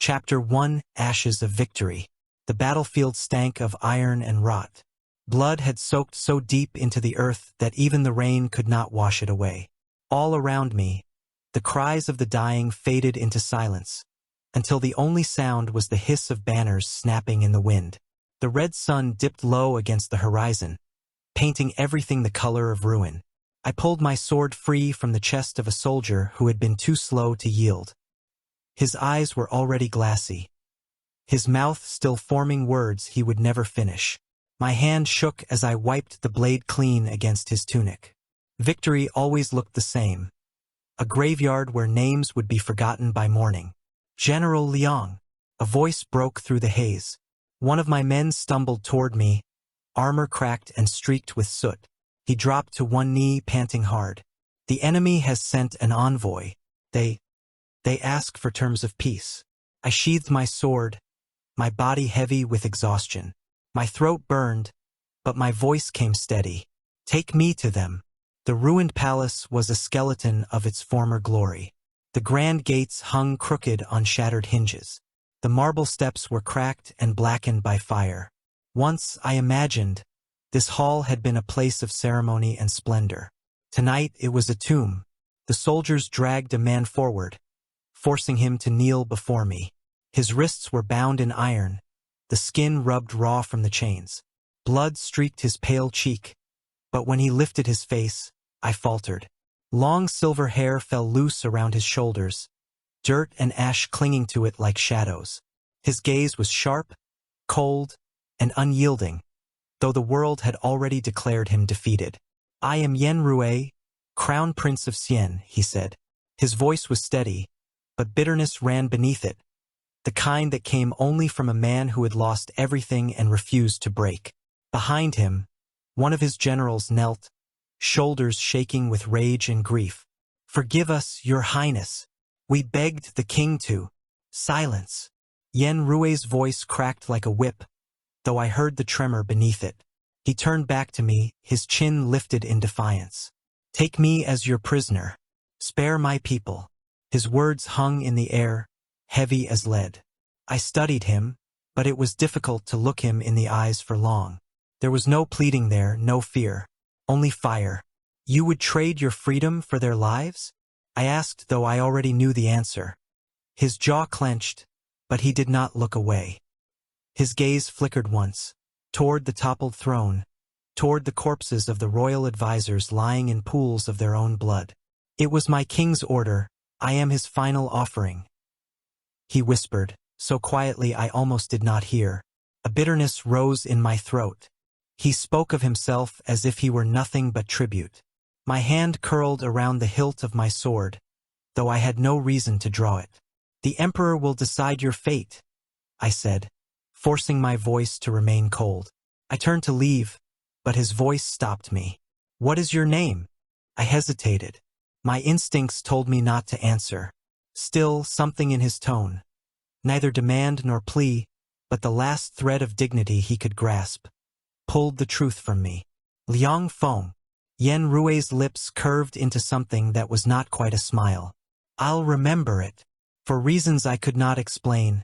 Chapter 1: Ashes of Victory. The battlefield stank of iron and rot. Blood had soaked so deep into the earth that even the rain could not wash it away. All around me, the cries of the dying faded into silence, until the only sound was the hiss of banners snapping in the wind. The red sun dipped low against the horizon, painting everything the color of ruin. I pulled my sword free from the chest of a soldier who had been too slow to yield. His eyes were already glassy, his mouth still forming words he would never finish. My hand shook as I wiped the blade clean against his tunic. Victory always looked the same. A graveyard where names would be forgotten by morning. General Liang. A voice broke through the haze. One of my men stumbled toward me, armor cracked and streaked with soot. He dropped to one knee, panting hard. The enemy has sent an envoy. They ask for terms of peace. I sheathed my sword, my body heavy with exhaustion. My throat burned, but my voice came steady. Take me to them. The ruined palace was a skeleton of its former glory. The grand gates hung crooked on shattered hinges. The marble steps were cracked and blackened by fire. Once, I imagined, this hall had been a place of ceremony and splendor. Tonight it was a tomb. The soldiers dragged a man forward, forcing him to kneel before me. His wrists were bound in iron, the skin rubbed raw from the chains. Blood streaked his pale cheek, but when he lifted his face, I faltered. Long silver hair fell loose around his shoulders, dirt and ash clinging to it like shadows. His gaze was sharp, cold, and unyielding, though the world had already declared him defeated. I am Yen Rue, Crown Prince of Cien, he said. His voice was steady, but bitterness ran beneath it, the kind that came only from a man who had lost everything and refused to break. Behind him, one of his generals knelt, shoulders shaking with rage and grief. Forgive us, Your Highness. We begged the king to. Silence. Yen Rue's voice cracked like a whip, though I heard the tremor beneath it. He turned back to me, his chin lifted in defiance. Take me as your prisoner. Spare my people. His words hung in the air, heavy as lead. I studied him, but it was difficult to look him in the eyes for long. There was no pleading there, no fear, only fire. You would trade your freedom for their lives? I asked, though I already knew the answer. His jaw clenched, but he did not look away. His gaze flickered once, toward the toppled throne, toward the corpses of the royal advisors lying in pools of their own blood. It was my king's order. I am his final offering. He whispered, so quietly I almost did not hear. A bitterness rose in my throat. He spoke of himself as if he were nothing but tribute. My hand curled around the hilt of my sword, though I had no reason to draw it. The Emperor will decide your fate, I said, forcing my voice to remain cold. I turned to leave, but his voice stopped me. What is your name? I hesitated. My instincts told me not to answer. Still, something in his tone, neither demand nor plea, but the last thread of dignity he could grasp, pulled the truth from me. Liang Feng. Yen Rue's lips curved into something that was not quite a smile. I'll remember it. For reasons I could not explain,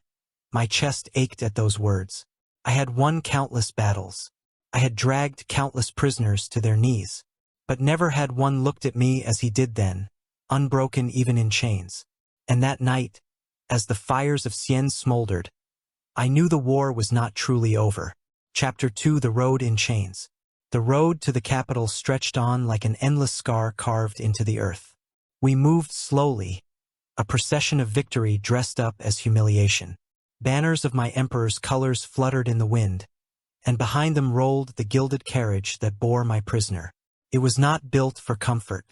my chest ached at those words. I had won countless battles. I had dragged countless prisoners to their knees. But never had one looked at me as he did then, unbroken even in chains. And that night, as the fires of Cien smoldered, I knew the war was not truly over. Chapter 2: The Road in Chains. The road to the capital stretched on like an endless scar carved into the earth. We moved slowly, a procession of victory dressed up as humiliation. Banners of my emperor's colors fluttered in the wind, and behind them rolled the gilded carriage that bore my prisoner. It was not built for comfort.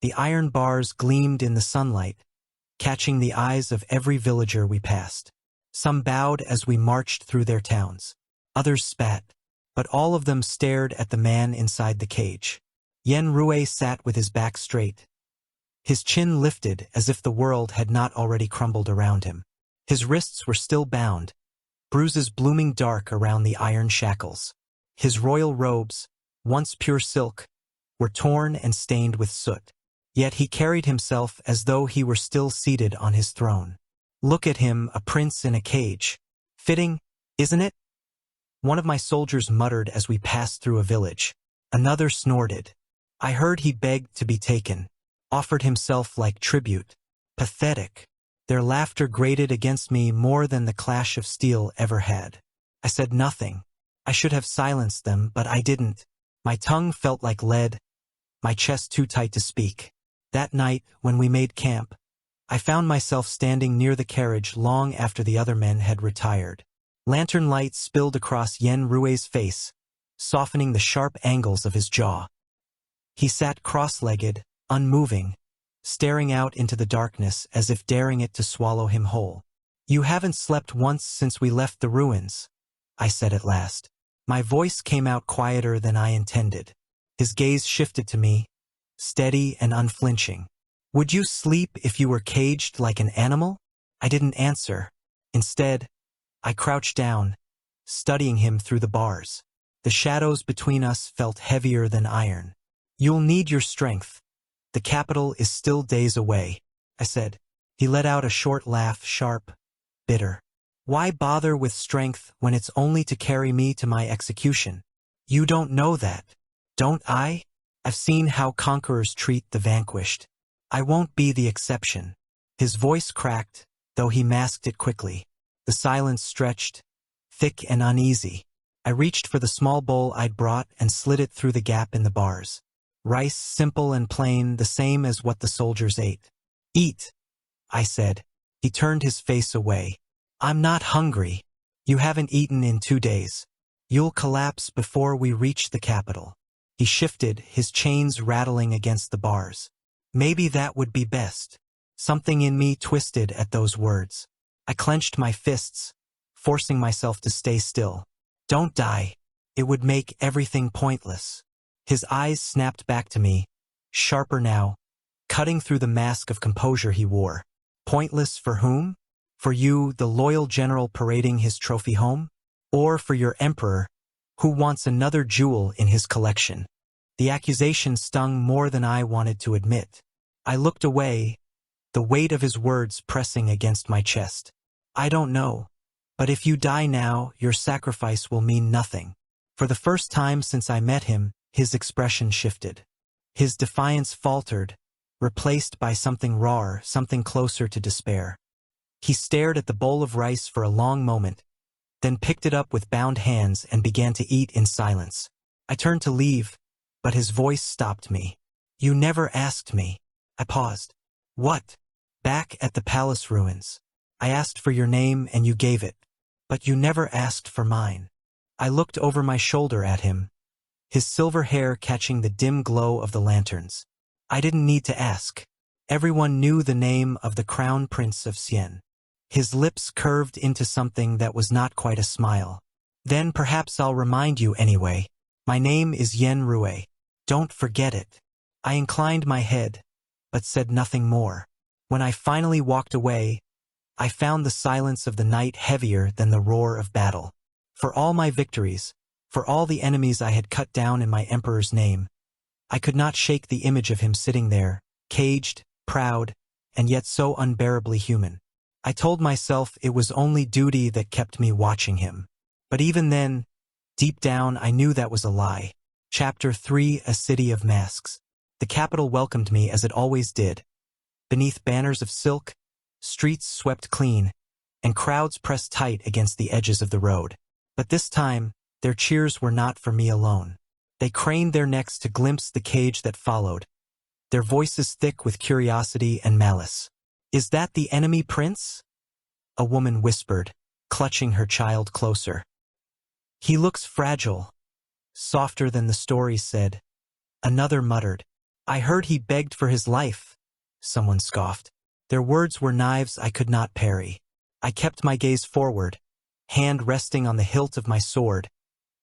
The iron bars gleamed in the sunlight, catching the eyes of every villager we passed. Some bowed as we marched through their towns. Others spat, but all of them stared at the man inside the cage. Yen Rue sat with his back straight, his chin lifted as if the world had not already crumbled around him. His wrists were still bound, bruises blooming dark around the iron shackles. His royal robes, once pure silk, were torn and stained with soot. Yet he carried himself as though he were still seated on his throne. Look at him, a prince in a cage. Fitting, isn't it? One of my soldiers muttered as we passed through a village. Another snorted. I heard he begged to be taken, offered himself like tribute. Pathetic. Their laughter grated against me more than the clash of steel ever had. I said nothing. I should have silenced them, but I didn't. My tongue felt like lead, my chest too tight to speak. That night, when we made camp, I found myself standing near the carriage long after the other men had retired. Lantern light spilled across Yen Rue's face, softening the sharp angles of his jaw. He sat cross-legged, unmoving, staring out into the darkness as if daring it to swallow him whole. "You haven't slept once since we left the ruins," I said at last. My voice came out quieter than I intended. His gaze shifted to me, steady and unflinching. "Would you sleep if you were caged like an animal?" I didn't answer. Instead, I crouched down, studying him through the bars. The shadows between us felt heavier than iron. "You'll need your strength. The capital is still days away," I said. He let out a short laugh, sharp, bitter. "Why bother with strength when it's only to carry me to my execution? You don't know that, don't I? I've seen how conquerors treat the vanquished. I won't be the exception." His voice cracked, though he masked it quickly. The silence stretched, thick and uneasy. I reached for the small bowl I'd brought and slid it through the gap in the bars. Rice, simple and plain, the same as what the soldiers ate. "Eat," I said. He turned his face away. "I'm not hungry. You haven't eaten in 2 days. You'll collapse before we reach the capital." He shifted, his chains rattling against the bars. Maybe that would be best. Something in me twisted at those words. I clenched my fists, forcing myself to stay still. "Don't die. It would make everything pointless." His eyes snapped back to me, sharper now, cutting through the mask of composure he wore. "Pointless for whom? For you, the loyal general parading his trophy home? Or for your emperor, who wants another jewel in his collection?" The accusation stung more than I wanted to admit. I looked away, the weight of his words pressing against my chest. "I don't know. But if you die now, your sacrifice will mean nothing." For the first time since I met him, his expression shifted. His defiance faltered, replaced by something rawer, something closer to despair. He stared at the bowl of rice for a long moment, then picked it up with bound hands and began to eat in silence. I turned to leave, but his voice stopped me. "You never asked me." I paused. "What?" "Back at the palace ruins. I asked for your name and you gave it. But you never asked for mine." I looked over my shoulder at him, his silver hair catching the dim glow of the lanterns. I didn't need to ask. Everyone knew the name of the crown prince of Cien. His lips curved into something that was not quite a smile. "Then perhaps I'll remind you anyway. My name is Yen Rue. Don't forget it." I inclined my head, but said nothing more. When I finally walked away, I found the silence of the night heavier than the roar of battle. For all my victories, for all the enemies I had cut down in my emperor's name, I could not shake the image of him sitting there, caged, proud, and yet so unbearably human. I told myself it was only duty that kept me watching him. But even then, deep down, I knew that was a lie. Chapter 3: A City of Masks. The capital welcomed me as it always did. Beneath banners of silk, streets swept clean, and crowds pressed tight against the edges of the road. But this time, their cheers were not for me alone. They craned their necks to glimpse the cage that followed, their voices thick with curiosity and malice. "Is that the enemy prince?" a woman whispered, clutching her child closer. "He looks fragile, softer than the stories said," another muttered. "I heard he begged for his life," someone scoffed. Their words were knives I could not parry. I kept my gaze forward, hand resting on the hilt of my sword,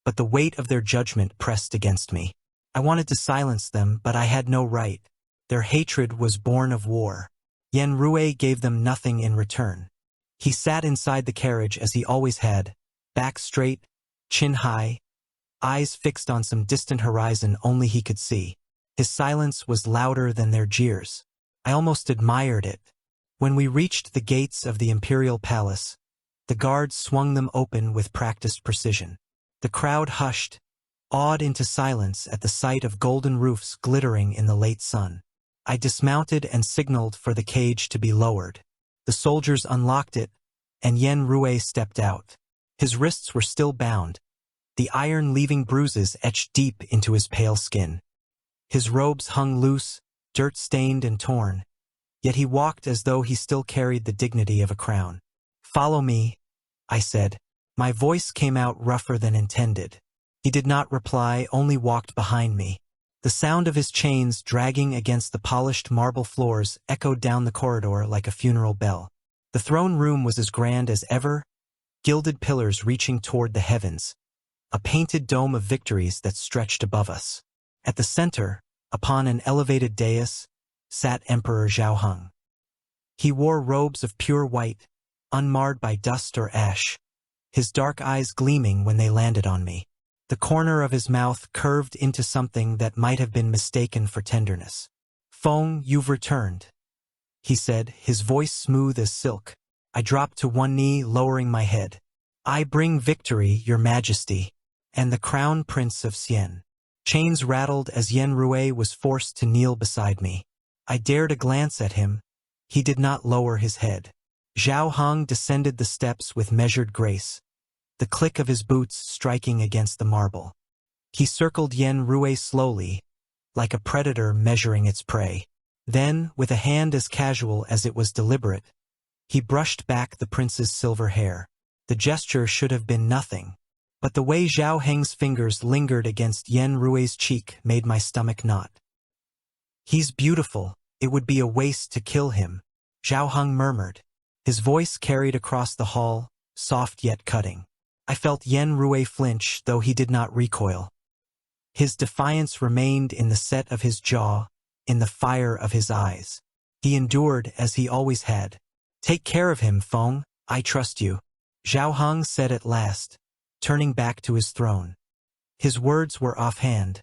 but the weight of their judgment pressed against me. I wanted to silence them, but I had no right. Their hatred was born of war. Yen Rue gave them nothing in return. He sat inside the carriage as he always had, back straight, chin high, eyes fixed on some distant horizon only he could see. His silence was louder than their jeers. I almost admired it. When we reached the gates of the Imperial Palace, the guards swung them open with practiced precision. The crowd hushed, awed into silence at the sight of golden roofs glittering in the late sun. I dismounted and signaled for the cage to be lowered. The soldiers unlocked it, and Yen Rui stepped out. His wrists were still bound, the iron leaving bruises etched deep into his pale skin. His robes hung loose, dirt-stained and torn, yet he walked as though he still carried the dignity of a crown. "Follow me," I said. My voice came out rougher than intended. He did not reply, only walked behind me. The sound of his chains dragging against the polished marble floors echoed down the corridor like a funeral bell. The throne room was as grand as ever, gilded pillars reaching toward the heavens, a painted dome of victories that stretched above us. At the center, upon an elevated dais, sat Emperor Zhaoheng. He wore robes of pure white, unmarred by dust or ash, his dark eyes gleaming when they landed on me. The corner of his mouth curved into something that might have been mistaken for tenderness. "Feng, you've returned," he said, his voice smooth as silk. I dropped to one knee, lowering my head. "I bring victory, your majesty, and the crown prince of Cien." Chains rattled as Yen Rui was forced to kneel beside me. I dared a glance at him. He did not lower his head. Zhaoheng descended the steps with measured grace, the click of his boots striking against the marble. He circled Yen Rui slowly, like a predator measuring its prey. Then, with a hand as casual as it was deliberate, he brushed back the prince's silver hair. The gesture should have been nothing, but the way Zhaoheng's fingers lingered against Yen Rui's cheek made my stomach knot. "He's beautiful, it would be a waste to kill him," Zhaoheng murmured. His voice carried across the hall, soft yet cutting. I felt Yen Rui flinch, though he did not recoil. His defiance remained in the set of his jaw, in the fire of his eyes. He endured as he always had. "Take care of him, Feng, I trust you," Zhaoheng said at last, turning back to his throne. His words were offhand,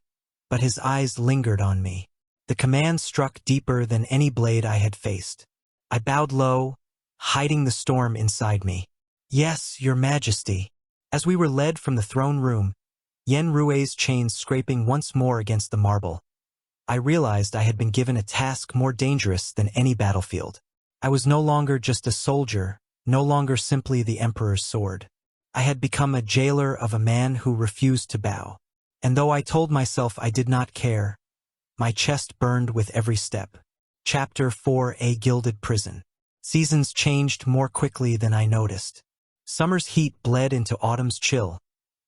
but his eyes lingered on me. The command struck deeper than any blade I had faced. I bowed low, hiding the storm inside me. "Yes, your majesty." As we were led from the throne room, Yen Rui's chains scraping once more against the marble, I realized I had been given a task more dangerous than any battlefield. I was no longer just a soldier, no longer simply the emperor's sword. I had become a jailer of a man who refused to bow. And though I told myself I did not care, my chest burned with every step. Chapter 4: A Gilded Prison. Seasons changed more quickly than I noticed. Summer's heat bled into autumn's chill,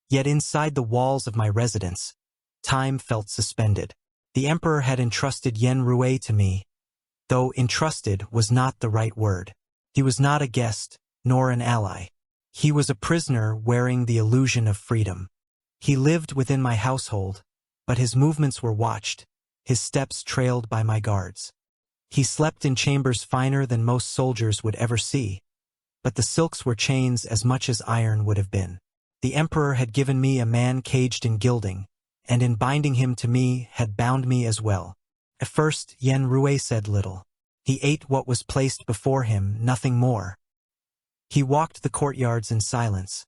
yet inside the walls of my residence, time felt suspended. The emperor had entrusted Yen Rui to me, though entrusted was not the right word. He was not a guest, nor an ally. He was a prisoner wearing the illusion of freedom. He lived within my household, but his movements were watched, his steps trailed by my guards. He slept in chambers finer than most soldiers would ever see, but the silks were chains as much as iron would have been. The emperor had given me a man caged in gilding, and in binding him to me had bound me as well. At first, Yen Rui said little. He ate what was placed before him, nothing more. He walked the courtyards in silence,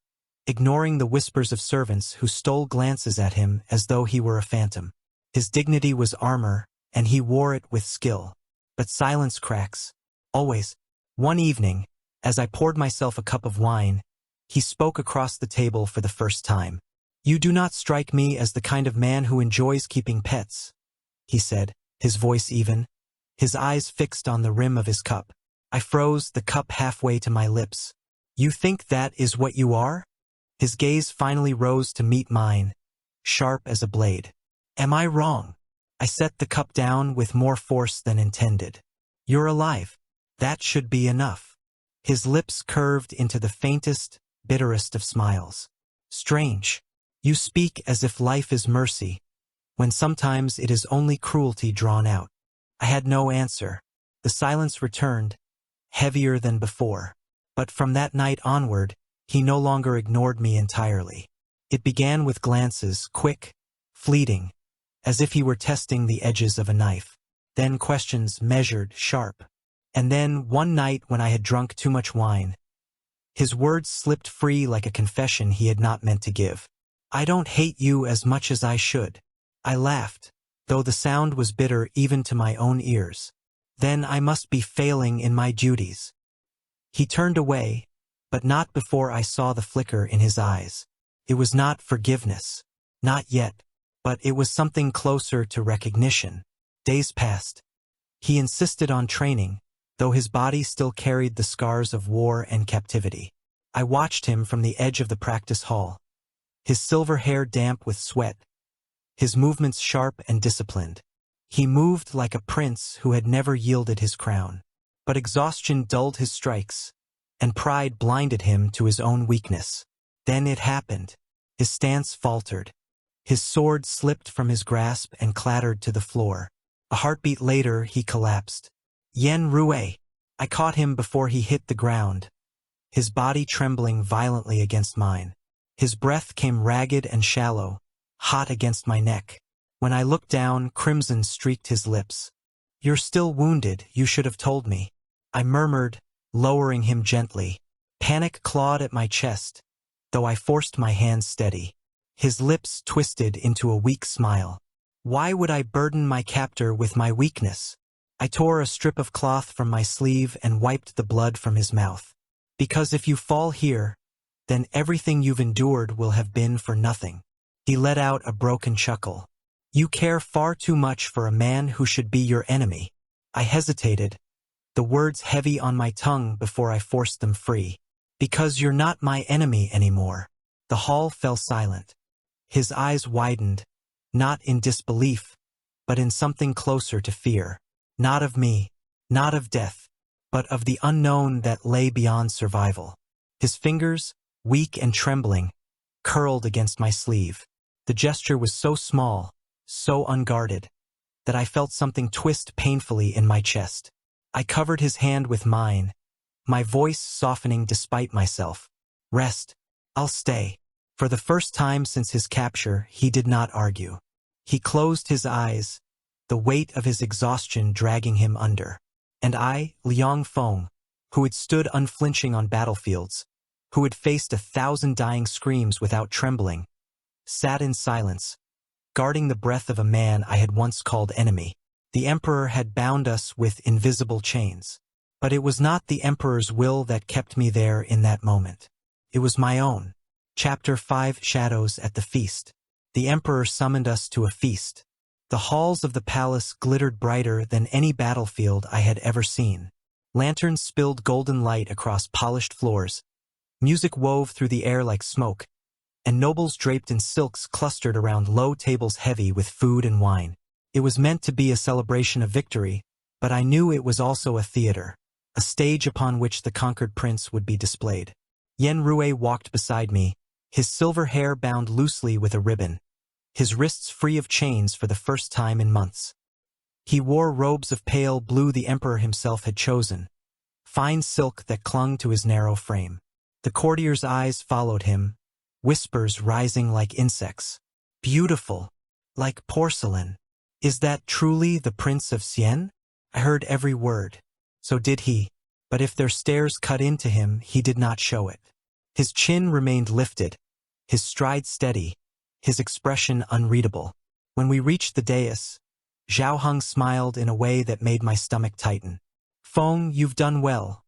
ignoring the whispers of servants who stole glances at him as though he were a phantom. His dignity was armor, and he wore it with skill. But silence cracks. Always. One evening, as I poured myself a cup of wine, he spoke across the table for the first time. "You do not strike me as the kind of man who enjoys keeping pets," he said, his voice even, his eyes fixed on the rim of his cup. I froze, the cup halfway to my lips. "You think that is what you are?" His gaze finally rose to meet mine, sharp as a blade. "Am I wrong?" I set the cup down with more force than intended. "You're alive. That should be enough." His lips curved into the faintest, bitterest of smiles. "Strange. You speak as if life is mercy, when sometimes it is only cruelty drawn out." I had no answer. The silence returned, heavier than before. But from that night onward, he no longer ignored me entirely. It began with glances, quick, fleeting, as if he were testing the edges of a knife. Then questions, measured, sharp. And then, one night when I had drunk too much wine, his words slipped free like a confession he had not meant to give. "I don't hate you as much as I should." I laughed, though the sound was bitter even to my own ears. "Then I must be failing in my duties." He turned away, but not before I saw the flicker in his eyes. It was not forgiveness. Not yet. But it was something closer to recognition. Days passed. He insisted on training, though his body still carried the scars of war and captivity. I watched him from the edge of the practice hall, his silver hair damp with sweat, his movements sharp and disciplined. He moved like a prince who had never yielded his crown. But exhaustion dulled his strikes, and pride blinded him to his own weakness. Then it happened. His stance faltered. His sword slipped from his grasp and clattered to the floor. A heartbeat later, he collapsed. "Yen Rue!" I caught him before he hit the ground, his body trembling violently against mine. His breath came ragged and shallow, hot against my neck. When I looked down, crimson streaked his lips. "You're still wounded, you should have told me," I murmured, lowering him gently. Panic clawed at my chest, though I forced my hands steady. His lips twisted into a weak smile. Why would I burden my captor with my weakness? I tore a strip of cloth from my sleeve and wiped the blood from his mouth. "Because if you fall here, then everything you've endured will have been for nothing." He let out a broken chuckle. "You care far too much for a man who should be your enemy." I hesitated, the words heavy on my tongue before I forced them free. "Because you're not my enemy anymore." The hall fell silent. His eyes widened, not in disbelief, but in something closer to fear. Not of me, not of death, but of the unknown that lay beyond survival. His fingers, weak and trembling, curled against my sleeve. The gesture was so small, so unguarded, that I felt something twist painfully in my chest. I covered his hand with mine, my voice softening despite myself. "Rest. I'll stay." For the first time since his capture, he did not argue. He closed his eyes, the weight of his exhaustion dragging him under. And I, Liang Feng, who had stood unflinching on battlefields, who had faced 1,000 dying screams without trembling, sat in silence, guarding the breath of a man I had once called enemy. The Emperor had bound us with invisible chains. But it was not the Emperor's will that kept me there in that moment. It was my own. Chapter 5: Shadows at the Feast. The Emperor summoned us to a feast. The halls of the palace glittered brighter than any battlefield I had ever seen. Lanterns spilled golden light across polished floors. Music wove through the air like smoke, and nobles draped in silks clustered around low tables heavy with food and wine. It was meant to be a celebration of victory, but I knew it was also a theater, a stage upon which the conquered prince would be displayed. Yen Rue walked beside me, his silver hair bound loosely with a ribbon, his wrists free of chains for the first time in months. He wore robes of pale blue the Emperor himself had chosen, fine silk that clung to his narrow frame. The courtiers' eyes followed him, whispers rising like insects. "Beautiful, like porcelain. Is that truly the Prince of Cien?" I heard every word. So did he. But if their stares cut into him, he did not show it. His chin remained lifted, his stride steady, his expression unreadable. When we reached the dais, Zhao Heng smiled in a way that made my stomach tighten. "Feng, you've done well,"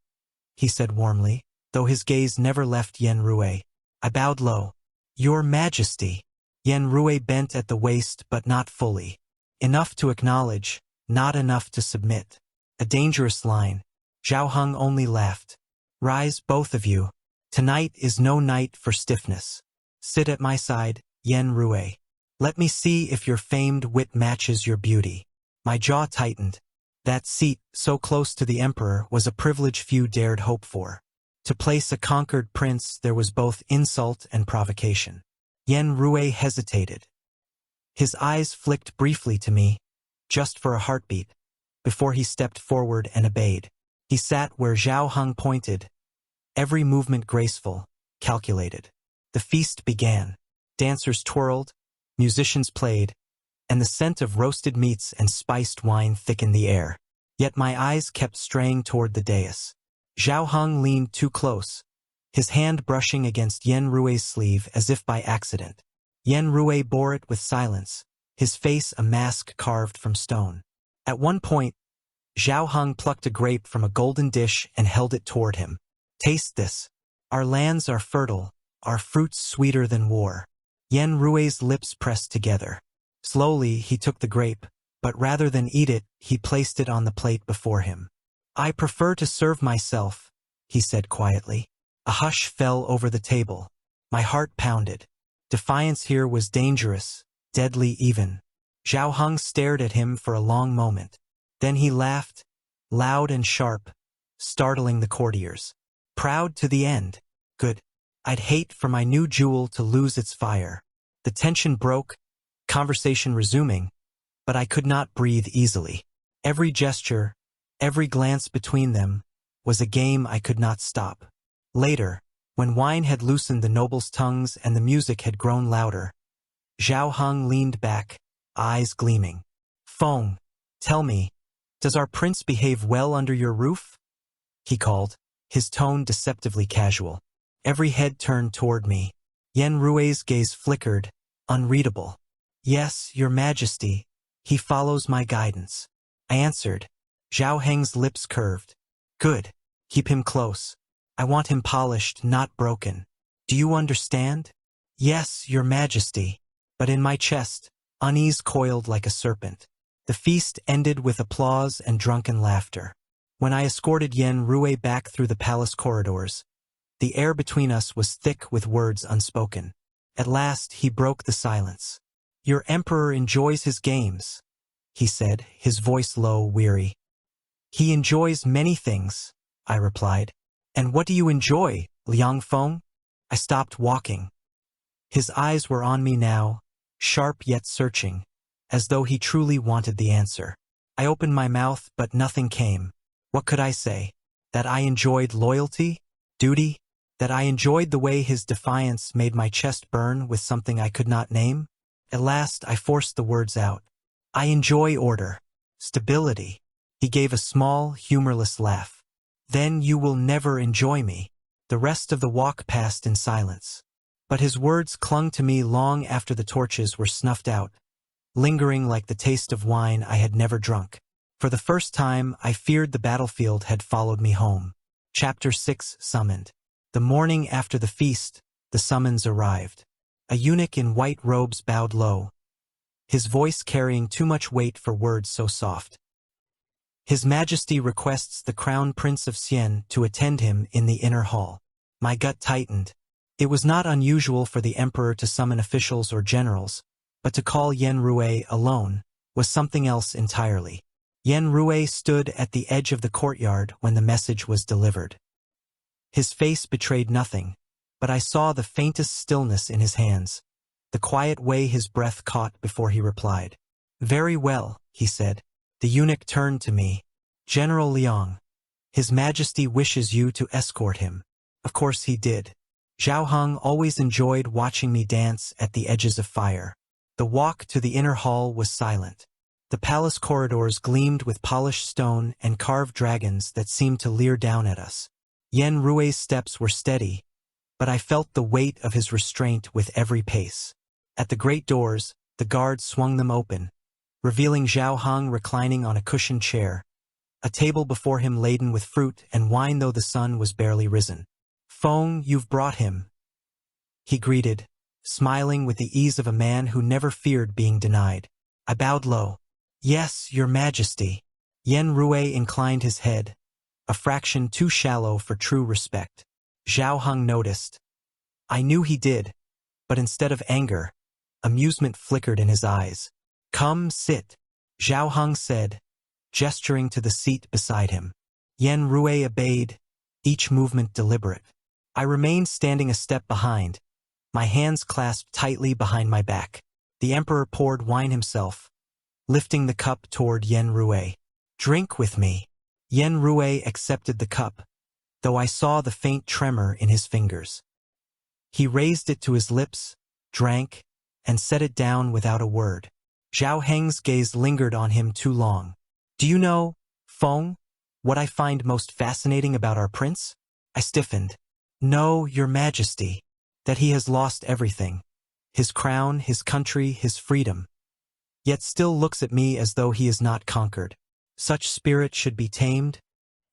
he said warmly, though his gaze never left Yen Rue. I bowed low. "Your Majesty." Yen Rue bent at the waist, but not fully. Enough to acknowledge, not enough to submit. A dangerous line. Zhao Heng only laughed. "Rise, both of you. Tonight is no night for stiffness. Sit at my side, Yen Rue. Let me see if your famed wit matches your beauty." My jaw tightened. That seat, so close to the Emperor, was a privilege few dared hope for. To place a conquered prince, there was both insult and provocation. Yen Rue hesitated. His eyes flicked briefly to me, just for a heartbeat, before he stepped forward and obeyed. He sat where Zhao Heng pointed, every movement graceful, calculated. The feast began. Dancers twirled, musicians played, and the scent of roasted meats and spiced wine thickened the air. Yet my eyes kept straying toward the dais. Zhao Heng leaned too close, his hand brushing against Yen Rui's sleeve as if by accident. Yen Rui bore it with silence, his face a mask carved from stone. At one point, Zhao Heng plucked a grape from a golden dish and held it toward him. Taste this. Our lands are fertile, our fruits sweeter than war. Yen Rui's lips pressed together. Slowly, he took the grape, but rather than eat it, he placed it on the plate before him. I prefer to serve myself, he said quietly. A hush fell over the table. My heart pounded. Defiance here was dangerous, deadly even. Zhao Heng stared at him for a long moment. Then he laughed, loud and sharp, startling the courtiers. Proud to the end. Good. I'd hate for my new jewel to lose its fire. The tension broke, conversation resuming, but I could not breathe easily. Every gesture, every glance between them, was a game I could not stop. Later, when wine had loosened the nobles' tongues and the music had grown louder, Zhao Heng leaned back, eyes gleaming. Feng, tell me, does our prince behave well under your roof? He called, his tone deceptively casual. Every head turned toward me. Yen Rui's gaze flickered, unreadable. Yes, your majesty, he follows my guidance. I answered. Zhao Heng's lips curved. Good, keep him close. I want him polished, not broken. Do you understand? Yes, your majesty. But in my chest, unease coiled like a serpent. The feast ended with applause and drunken laughter. When I escorted Yen Rui back through the palace corridors, the air between us was thick with words unspoken. At last, he broke the silence. Your emperor enjoys his games, he said, his voice low, weary. He enjoys many things, I replied. And what do you enjoy, Liang Feng? I stopped walking. His eyes were on me now, sharp yet searching, as though he truly wanted the answer. I opened my mouth, but nothing came. What could I say? That I enjoyed loyalty? Duty? That I enjoyed the way his defiance made my chest burn with something I could not name? At last, I forced the words out. I enjoy order. Stability. He gave a small, humorless laugh. Then you will never enjoy me. The rest of the walk passed in silence. But his words clung to me long after the torches were snuffed out, lingering like the taste of wine I had never drunk. For the first time, I feared the battlefield had followed me home. Chapter 6 Summoned. The morning after the feast, the summons arrived. A eunuch in white robes bowed low, his voice carrying too much weight for words so soft. His Majesty requests the Crown Prince of Cien to attend him in the inner hall. My gut tightened. It was not unusual for the emperor to summon officials or generals, but to call Yen Rui alone was something else entirely. Yen Rui stood at the edge of the courtyard when the message was delivered. His face betrayed nothing, but I saw the faintest stillness in his hands, the quiet way his breath caught before he replied. Very well, he said. The eunuch turned to me. General Liang, His Majesty wishes you to escort him. Of course he did. Zhao Heng always enjoyed watching me dance at the edges of fire. The walk to the inner hall was silent. The palace corridors gleamed with polished stone and carved dragons that seemed to leer down at us. Yen Rui's steps were steady, but I felt the weight of his restraint with every pace. At the great doors, the guards swung them open, revealing Zhao Heng reclining on a cushioned chair, a table before him laden with fruit and wine though the sun was barely risen. Feng, you've brought him, he greeted, smiling with the ease of a man who never feared being denied. I bowed low. Yes, Your Majesty. Yen Rui inclined his head, a fraction too shallow for true respect. Zhao Heng noticed. I knew he did, but instead of anger, amusement flickered in his eyes. Come, sit, Zhao Heng said, gesturing to the seat beside him. Yen Rui obeyed, each movement deliberate. I remained standing a step behind, my hands clasped tightly behind my back. The emperor poured wine himself, lifting the cup toward Yen Rui. Drink with me. Yen Rui accepted the cup, though I saw the faint tremor in his fingers. He raised it to his lips, drank, and set it down without a word. Zhao Heng's gaze lingered on him too long. Do you know, Feng, what I find most fascinating about our prince? I stiffened. No, your majesty. That he has lost everything. His crown, his country, his freedom. Yet still looks at me as though he is not conquered. Such spirit should be tamed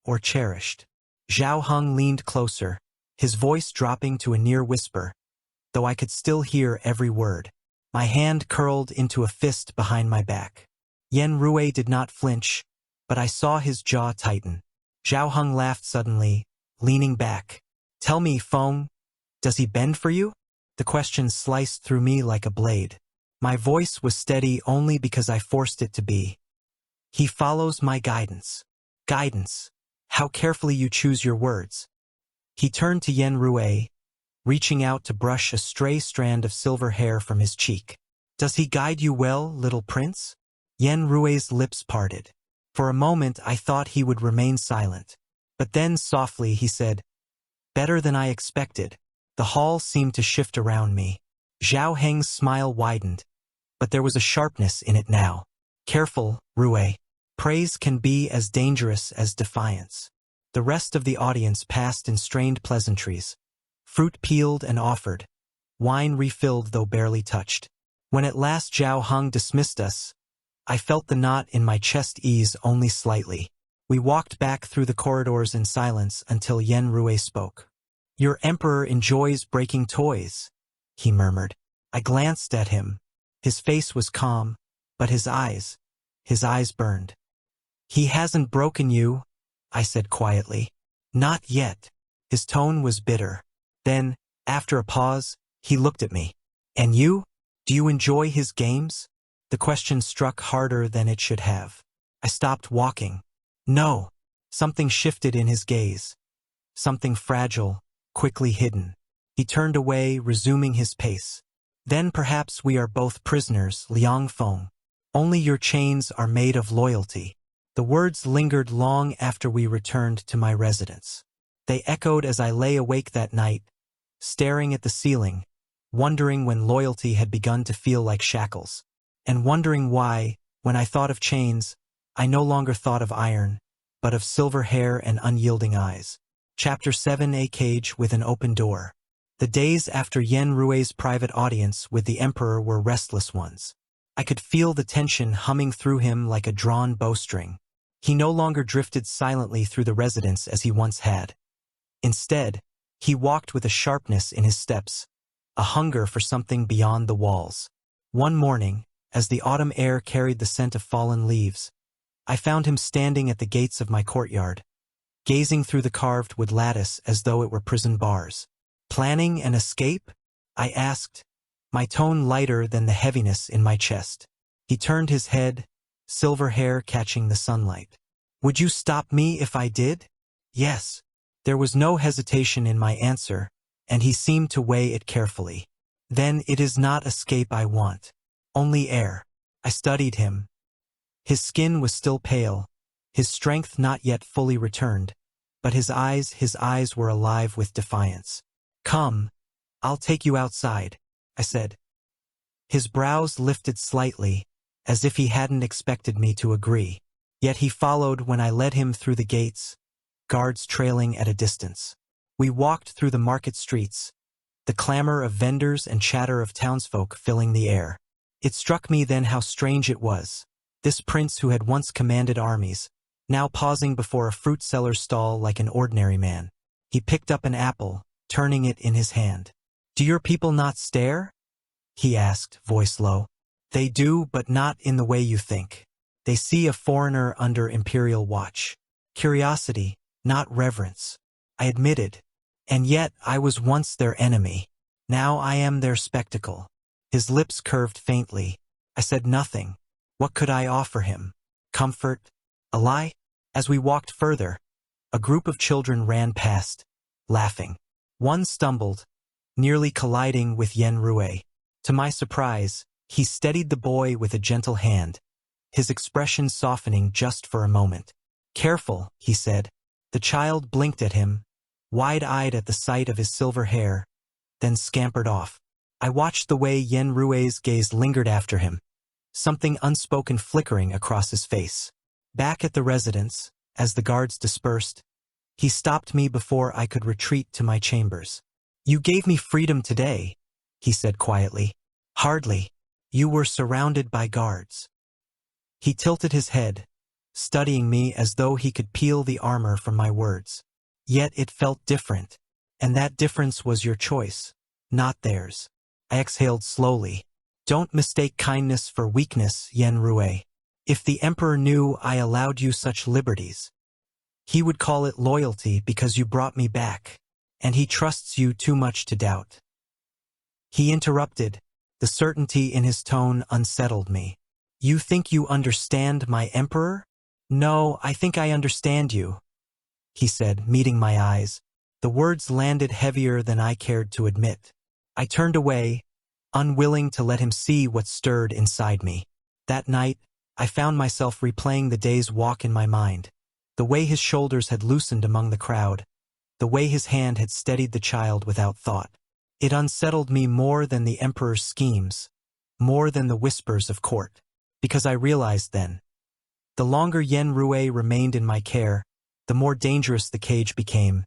or cherished. Zhao Heng leaned closer, his voice dropping to a near whisper, though I could still hear every word. My hand curled into a fist behind my back. Yen Rui did not flinch, but I saw his jaw tighten. Zhao Heng laughed suddenly, leaning back. Tell me, Feng, does he bend for you? The question sliced through me like a blade. My voice was steady only because I forced it to be. He follows my guidance. Guidance. How carefully you choose your words. He turned to Yen Rui, reaching out to brush a stray strand of silver hair from his cheek. Does he guide you well, little prince? Yen Rui's lips parted. For a moment I thought he would remain silent. But then softly he said, better than I expected. The hall seemed to shift around me. Zhao Heng's smile widened, but there was a sharpness in it now. Careful, Rui. Praise can be as dangerous as defiance. The rest of the audience passed in strained pleasantries. Fruit peeled and offered. Wine refilled though barely touched. When at last Zhao Heng dismissed us, I felt the knot in my chest ease only slightly. We walked back through the corridors in silence until Yen Rui spoke. Your emperor enjoys breaking toys, he murmured. I glanced at him. His face was calm, but his eyes burned. He hasn't broken you, I said quietly. Not yet. His tone was bitter. Then, after a pause, he looked at me. And you? Do you enjoy his games? The question struck harder than it should have. I stopped walking. No. Something shifted in his gaze. Something fragile, quickly hidden. He turned away, resuming his pace. Then perhaps we are both prisoners, Liang Feng. Only your chains are made of loyalty. The words lingered long after we returned to my residence. They echoed as I lay awake that night, staring at the ceiling, wondering when loyalty had begun to feel like shackles, and wondering why, when I thought of chains, I no longer thought of iron, but of silver hair and unyielding eyes. Chapter 7: A Cage with an Open Door. The days after Yen Rui's private audience with the emperor were restless ones. I could feel the tension humming through him like a drawn bowstring. He no longer drifted silently through the residence as he once had. Instead, he walked with a sharpness in his steps, a hunger for something beyond the walls. One morning, as the autumn air carried the scent of fallen leaves, I found him standing at the gates of my courtyard, gazing through the carved wood lattice as though it were prison bars. Planning an escape? I asked, my tone lighter than the heaviness in my chest. He turned his head, silver hair catching the sunlight. Would you stop me if I did? Yes. There was no hesitation in my answer, and he seemed to weigh it carefully. Then it is not escape I want. Only air. I studied him. His skin was still pale, his strength not yet fully returned, but his eyes were alive with defiance. Come, I'll take you outside, I said. His brows lifted slightly, as if he hadn't expected me to agree. Yet he followed when I led him through the gates, guards trailing at a distance. We walked through the market streets, the clamor of vendors and chatter of townsfolk filling the air. It struck me then how strange it was. This prince who had once commanded armies, now pausing before a fruit seller's stall like an ordinary man. He picked up an apple, turning it in his hand. Do your people not stare? He asked, voice low. They do, but not in the way you think. They see a foreigner under Imperial watch. Curiosity, not reverence. I admitted. And yet I was once their enemy. Now I am their spectacle. His lips curved faintly. I said nothing. What could I offer him? Comfort? A lie? As we walked further, a group of children ran past, laughing. One stumbled, nearly colliding with Yen Rui. To my surprise, he steadied the boy with a gentle hand, his expression softening just for a moment. Careful, he said. The child blinked at him, wide-eyed at the sight of his silver hair, then scampered off. I watched the way Yen Rui's gaze lingered after him, something unspoken flickering across his face. Back at the residence, As the guards dispersed, he stopped me before I could retreat to my chambers. "You gave me freedom today," he said quietly. "Hardly. You were surrounded by guards." He tilted his head, studying me as though he could peel the armor from my words. Yet it felt different, and that difference was your choice, not theirs. I exhaled slowly. "Don't mistake kindness for weakness, Yen Rue. If the Emperor knew I allowed you such liberties, he would call it loyalty because you brought me back, and he trusts you too much to doubt." He interrupted. The certainty in his tone unsettled me. "You think you understand my Emperor?" "No, I think I understand you," he said, meeting my eyes. The words landed heavier than I cared to admit. I turned away, unwilling to let him see what stirred inside me. That night, I found myself replaying the day's walk in my mind. The way his shoulders had loosened among the crowd, the way his hand had steadied the child without thought. It unsettled me more than the Emperor's schemes, more than the whispers of court. Because I realized then, the longer Yen Rue remained in my care, the more dangerous the cage became.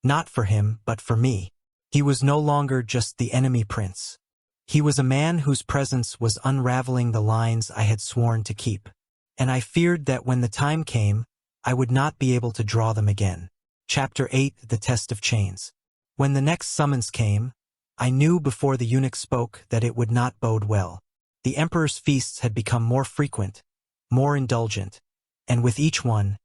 Not for him, but for me. He was no longer just the enemy prince. He was a man whose presence was unraveling the lines I had sworn to keep. And I feared that when the time came, I would not be able to draw them again. Chapter 8: The Test of Chains. When the next summons came, I knew before the eunuch spoke that it would not bode well. The Emperor's feasts had become more frequent, more indulgent, and with each one,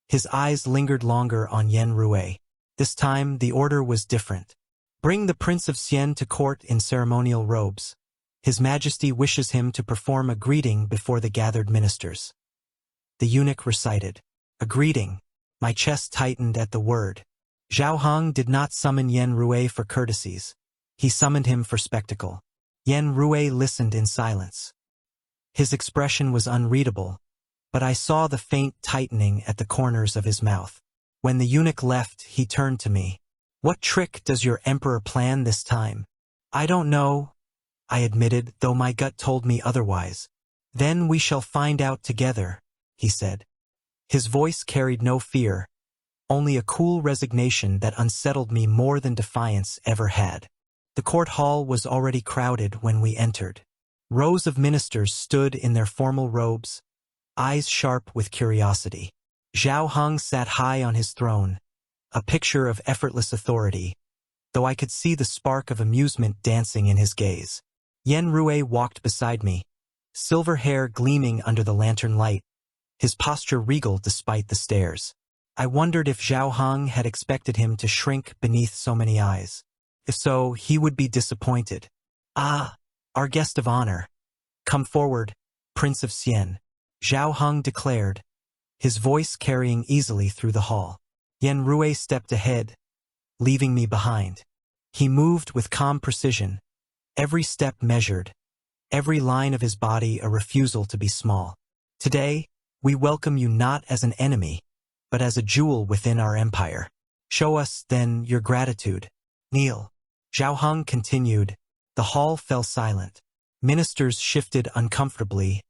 his eyes lingered longer on Yen Rue. This time, the order was different. "Bring the Prince of Cien to court in ceremonial robes. His Majesty wishes him to perform a greeting before the gathered ministers." The eunuch recited. A greeting. My chest tightened at the word. Zhao Hong did not summon Yen Rue for courtesies. He summoned him for spectacle. Yen Rue listened in silence. His expression was unreadable, but I saw the faint tightening at the corners of his mouth. When the eunuch left, he turned to me. "What trick does your Emperor plan this time?" "I don't know," I admitted, though my gut told me otherwise. "Then we shall find out together," he said. His voice carried no fear, only a cool resignation that unsettled me more than defiance ever had. The court hall was already crowded when we entered. Rows of ministers stood in their formal robes, eyes sharp with curiosity. Zhao Hong sat high on his throne, a picture of effortless authority, though I could see the spark of amusement dancing in his gaze. Yen Rue walked beside me, silver hair gleaming under the lantern light, his posture regal despite the stares. I wondered if Zhao Hong had expected him to shrink beneath so many eyes. If so, he would be disappointed. "Ah, our guest of honor. Come forward, Prince of Cien," Zhao Hong declared, his voice carrying easily through the hall. Yen Rue stepped ahead, leaving me behind. He moved with calm precision, every step measured, every line of his body a refusal to be small. "Today, we welcome you not as an enemy, but as a jewel within our empire. Show us, then, your gratitude. Kneel." Zhao Hong continued. The hall fell silent. Ministers shifted uncomfortably,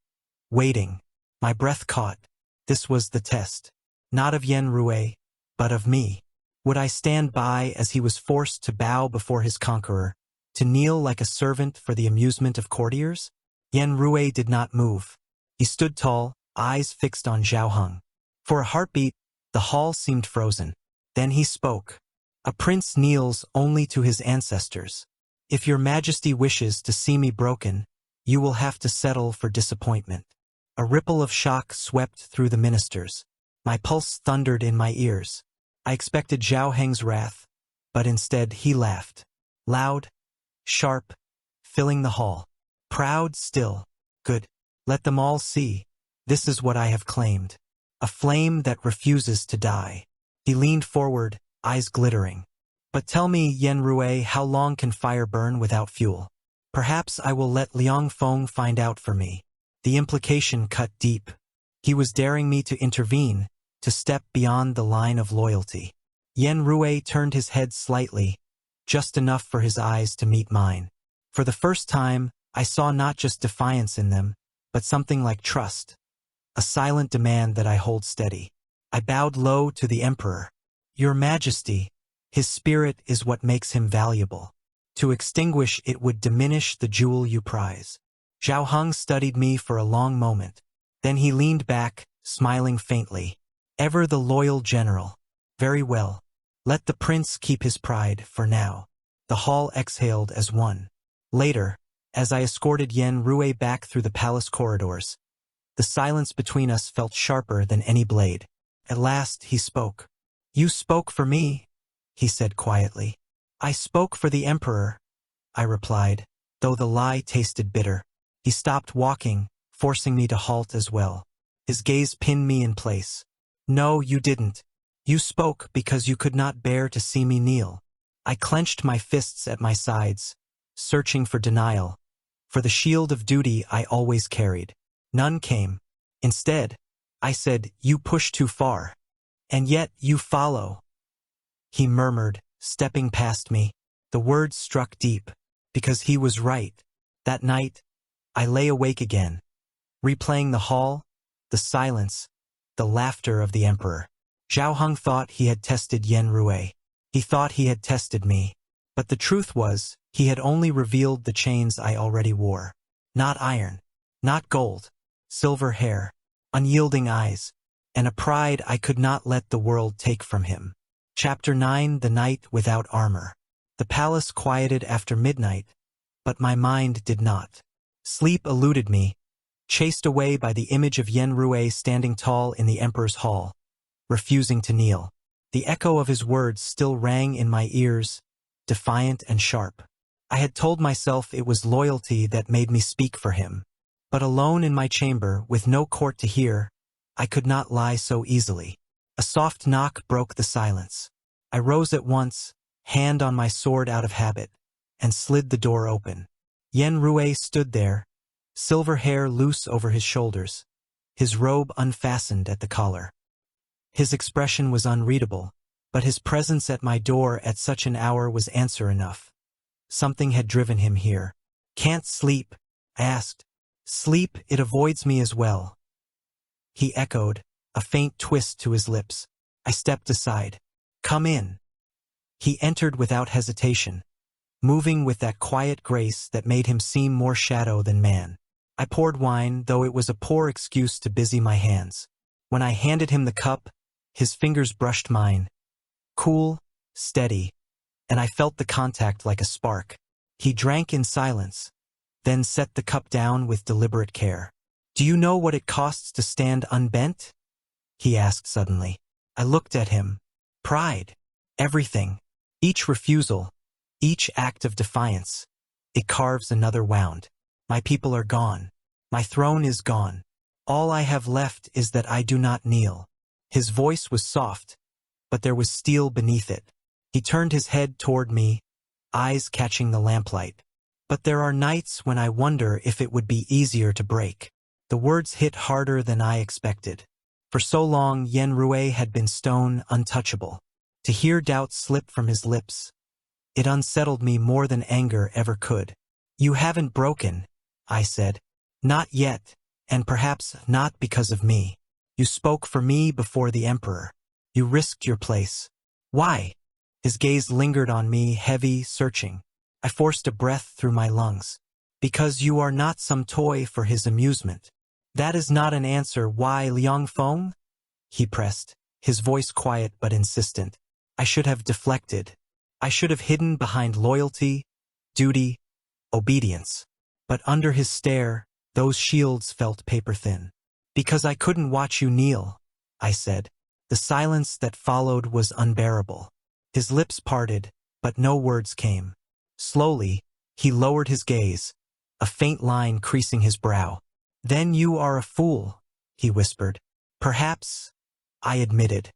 waiting. My breath caught. This was the test. Not of Yen Rue, but of me. Would I stand by as he was forced to bow before his conqueror, to kneel like a servant for the amusement of courtiers? Yen Rue did not move. He stood tall, eyes fixed on Zhao Hong. For a heartbeat, the hall seemed frozen. Then he spoke. "A prince kneels only to his ancestors. If your Majesty wishes to see me broken, you will have to settle for disappointment." A ripple of shock swept through the ministers. My pulse thundered in my ears. I expected Zhao Heng's wrath, but instead he laughed. Loud, sharp, filling the hall. Proud still. "Good. Let them all see. This is what I have claimed. A flame that refuses to die." He leaned forward, eyes glittering. "But tell me, Yen Rue, how long can fire burn without fuel? Perhaps I will let Liang Feng find out for me." The implication cut deep. He was daring me to intervene, to step beyond the line of loyalty. Yen Rue turned his head slightly, just enough for his eyes to meet mine. For the first time, I saw not just defiance in them, but something like trust. A silent demand that I hold steady. I bowed low to the emperor. Your Majesty, his spirit is what makes him valuable. To extinguish it would diminish the jewel you prize. Zhao Heng studied me for a long moment. Then he leaned back, smiling faintly. Ever the loyal general. Very well. Let the prince keep his pride for now. The hall exhaled as one. Later, as I escorted Yen Rui back through the palace corridors, the silence between us felt sharper than any blade. At last he spoke. You spoke for me, he said quietly. I spoke for the emperor, I replied, though the lie tasted bitter. He stopped walking, forcing me to halt as well. His gaze pinned me in place. No, you didn't. You spoke because you could not bear to see me kneel. I clenched my fists at my sides, searching for denial, for the shield of duty I always carried. None came. Instead, I said, you push too far. And yet you follow. He murmured, stepping past me. The words struck deep, because he was right. That night, I lay awake again, replaying the hall, the silence, the laughter of the emperor. Zhao Heng thought he had tested Yen Rui. He thought he had tested me. But the truth was, he had only revealed the chains I already wore. Not iron, not gold, silver hair, unyielding eyes, and a pride I could not let the world take from him. Chapter 9: The Night Without Armor. The palace quieted after midnight, but my mind did not. Sleep eluded me, chased away by the image of Yen Rui standing tall in the emperor's hall, refusing to kneel. The echo of his words still rang in my ears, defiant and sharp. I had told myself it was loyalty that made me speak for him. But alone in my chamber, with no court to hear, I could not lie so easily. A soft knock broke the silence. I rose at once, hand on my sword out of habit, and slid the door open. Yen Rui stood there, silver hair loose over his shoulders, his robe unfastened at the collar. His expression was unreadable, but his presence at my door at such an hour was answer enough. Something had driven him here. Can't sleep? I asked. Sleep, it avoids me as well. He echoed, a faint twist to his lips. I stepped aside. Come in. He entered without hesitation, moving with that quiet grace that made him seem more shadow than man. I poured wine, though it was a poor excuse to busy my hands. When I handed him the cup, his fingers brushed mine. Cool, steady, and I felt the contact like a spark. He drank in silence, then set the cup down with deliberate care. Do you know what it costs to stand unbent? He asked suddenly. I looked at him. Pride. Everything. Each refusal, each act of defiance. It carves another wound. My people are gone. My throne is gone. All I have left is that I do not kneel. His voice was soft, but there was steel beneath it. He turned his head toward me, eyes catching the lamplight. But there are nights when I wonder if it would be easier to break. The words hit harder than I expected. For so long, Yen Rui had been stone untouchable. To hear doubt slip from his lips, it unsettled me more than anger ever could. You haven't broken, I said. Not yet, and perhaps not because of me. You spoke for me before the emperor. You risked your place. Why? His gaze lingered on me, heavy, searching. I forced a breath through my lungs. Because you are not some toy for his amusement. That is not an answer. Why, Liang Feng? He pressed, his voice quiet but insistent. I should have deflected. I should have hidden behind loyalty, duty, obedience. But under his stare, those shields felt paper-thin. Because I couldn't watch you kneel, I said. The silence that followed was unbearable. His lips parted, but no words came. Slowly, he lowered his gaze, a faint line creasing his brow. Then you are a fool, he whispered. Perhaps, I admitted.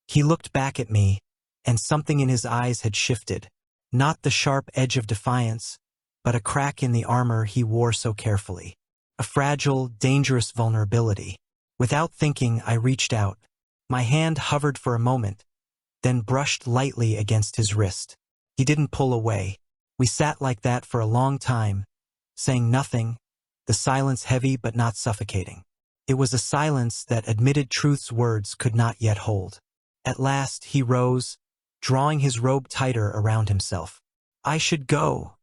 He looked back at me, and something in his eyes had shifted. Not the sharp edge of defiance, but a crack in the armor he wore so carefully. A fragile, dangerous vulnerability. Without thinking, I reached out. My hand hovered for a moment, then brushed lightly against his wrist. He didn't pull away. We sat like that for a long time, saying nothing, the silence heavy but not suffocating. It was a silence that admitted truth's words could not yet hold. At last he rose, drawing his robe tighter around himself. "I should go,"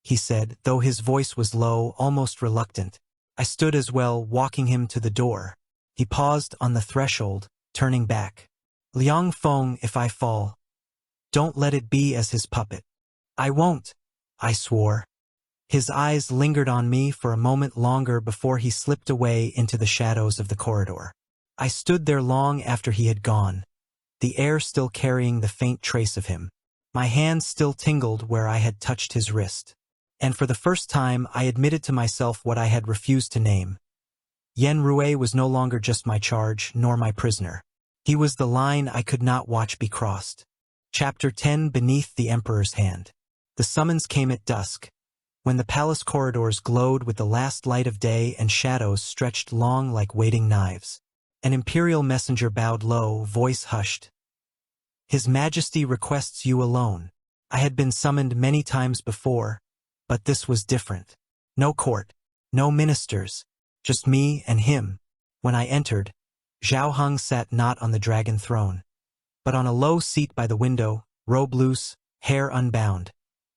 he said, though his voice was low, almost reluctant. I stood as well, walking him to the door. He paused on the threshold, turning back. "Liang Feng, if I fall, don't let it be as his puppet." "I won't," I swore. His eyes lingered on me for a moment longer before he slipped away into the shadows of the corridor. I stood there long after he had gone, the air still carrying the faint trace of him. My hand still tingled where I had touched his wrist. And for the first time I admitted to myself what I had refused to name. Yen Rue was no longer just my charge, nor my prisoner. He was the line I could not watch be crossed. Chapter 10. Beneath the Emperor's Hand. The summons came at dusk, when the palace corridors glowed with the last light of day and shadows stretched long like waiting knives. An Imperial messenger bowed low, voice hushed. "His Majesty requests you alone." I had been summoned many times before, but this was different. No court, no ministers, just me and him. When I entered, Zhao Heng sat not on the dragon throne, but on a low seat by the window, robe loose, hair unbound,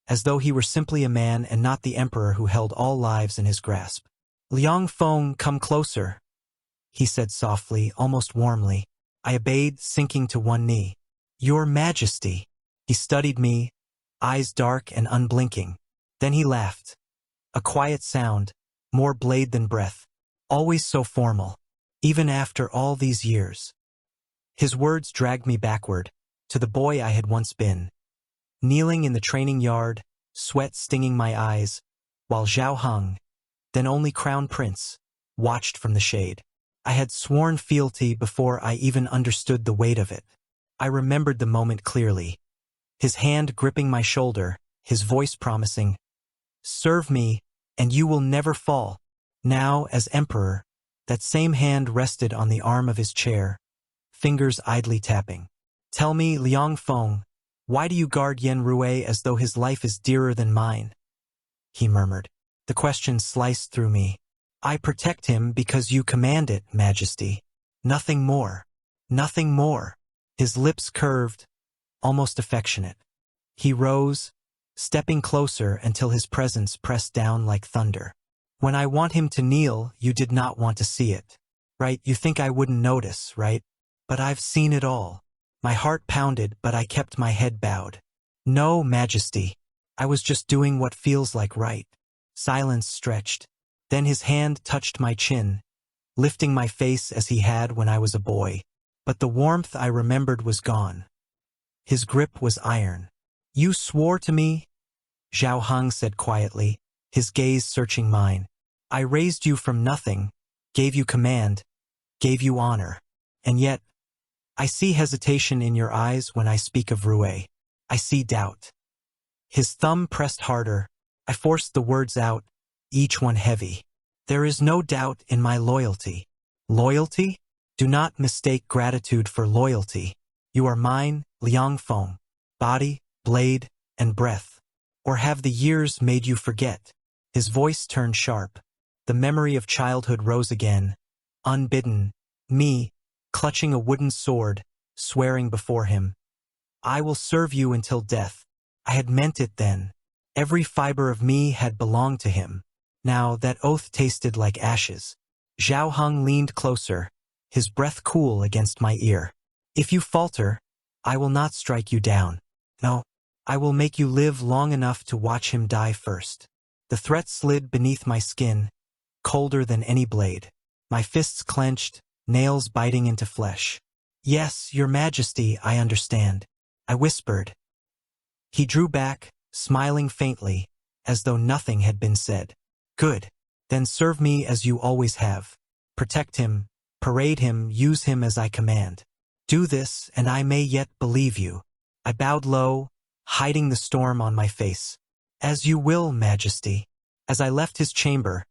as though he were simply a man and not the emperor who held all lives in his grasp. "Liang Feng, come closer," he said softly, almost warmly. I obeyed, sinking to one knee. "Your Majesty." He studied me, eyes dark and unblinking. Then he laughed. A quiet sound, more blade than breath. Always so formal, even after all these years. His words dragged me backward, to the boy I had once been. Kneeling in the training yard, sweat stinging my eyes, while Zhao Heng, then only crown prince, watched from the shade. I had sworn fealty before I even understood the weight of it. I remembered the moment clearly. His hand gripping my shoulder, his voice promising, "Serve me, and you will never fall." Now, as emperor, that same hand rested on the arm of his chair, fingers idly tapping. "Tell me, Liang Feng, why do you guard Yen Rue as though his life is dearer than mine?" he murmured. The question sliced through me. "I protect him because you command it, Majesty. Nothing more. Nothing more." His lips curved, almost affectionate. He rose, stepping closer until his presence pressed down like thunder. "When I want him to kneel, you did not want to see it. Right? You think I wouldn't notice, right? But I've seen it all." My heart pounded, but I kept my head bowed. "No, Majesty. I was just doing what feels like right." Silence stretched. Then his hand touched my chin, lifting my face as he had when I was a boy. But the warmth I remembered was gone. His grip was iron. "You swore to me," Zhao Heng said quietly, his gaze searching mine. "I raised you from nothing, gave you command, gave you honor. And yet, I see hesitation in your eyes when I speak of Rue. I see doubt." His thumb pressed harder. I forced the words out, each one heavy. "There is no doubt in my loyalty." "Loyalty? Do not mistake gratitude for loyalty. You are mine, Liang Feng, body, blade, and breath. Or have the years made you forget?" His voice turned sharp. The memory of childhood rose again, unbidden, me, clutching a wooden sword, swearing before him. "I will serve you until death." I had meant it then. Every fiber of me had belonged to him. Now that oath tasted like ashes. Zhao Heng leaned closer, his breath cool against my ear. "If you falter, I will not strike you down. No, I will make you live long enough to watch him die first." The threat slid beneath my skin, colder than any blade. My fists clenched, nails biting into flesh. "Yes, Your Majesty, I understand," I whispered. He drew back, smiling faintly, as though nothing had been said. "Good. Then serve me as you always have. Protect him, parade him, use him as I command. Do this, and I may yet believe you." I bowed low, hiding the storm on my face. "As you will, Majesty." As I left his chamber,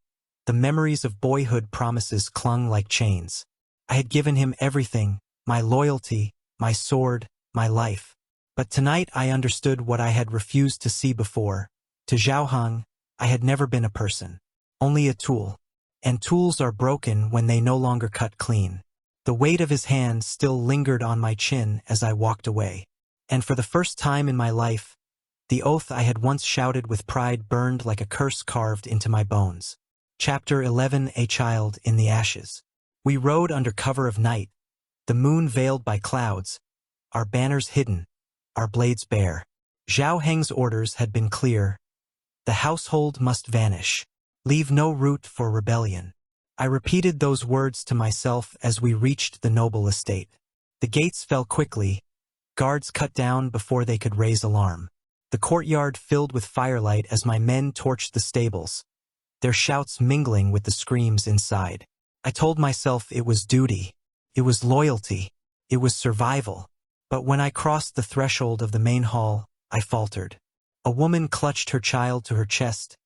the memories of boyhood promises clung like chains. I had given him everything, my loyalty, my sword, my life. But tonight I understood what I had refused to see before. To Zhao Heng, I had never been a person, only a tool. and tools are broken when they no longer cut clean. The weight of his hand still lingered on my chin as I walked away. And for the first time in my life, the oath I had once shouted with pride burned like a curse carved into my bones. Chapter 11: A Child in the Ashes. We rode under cover of night, the moon veiled by clouds, our banners hidden, our blades bare. Zhao Heng's orders had been clear. The household must vanish. Leave no root for rebellion. I repeated those words to myself as we reached the noble estate. The gates fell quickly, guards cut down before they could raise alarm. The courtyard filled with firelight as my men torched the stables, their shouts mingling with the screams inside. I told myself it was duty, it was loyalty, it was survival. But when I crossed the threshold of the main hall, I faltered. A woman clutched her child to her chest,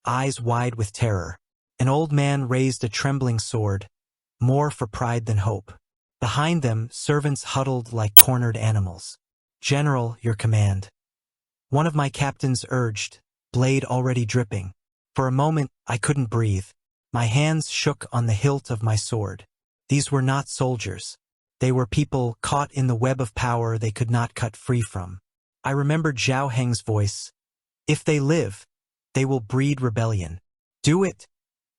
eyes wide with terror. An old man raised a trembling sword, more for pride than hope. Behind them, servants huddled like cornered animals. "General, your command." One of my captains urged, blade already dripping. For a moment, I couldn't breathe. My hands shook on the hilt of my sword. These were not soldiers. They were people caught in the web of power they could not cut free from. I remembered Zhao Heng's voice. If they live, they will breed rebellion. Do it,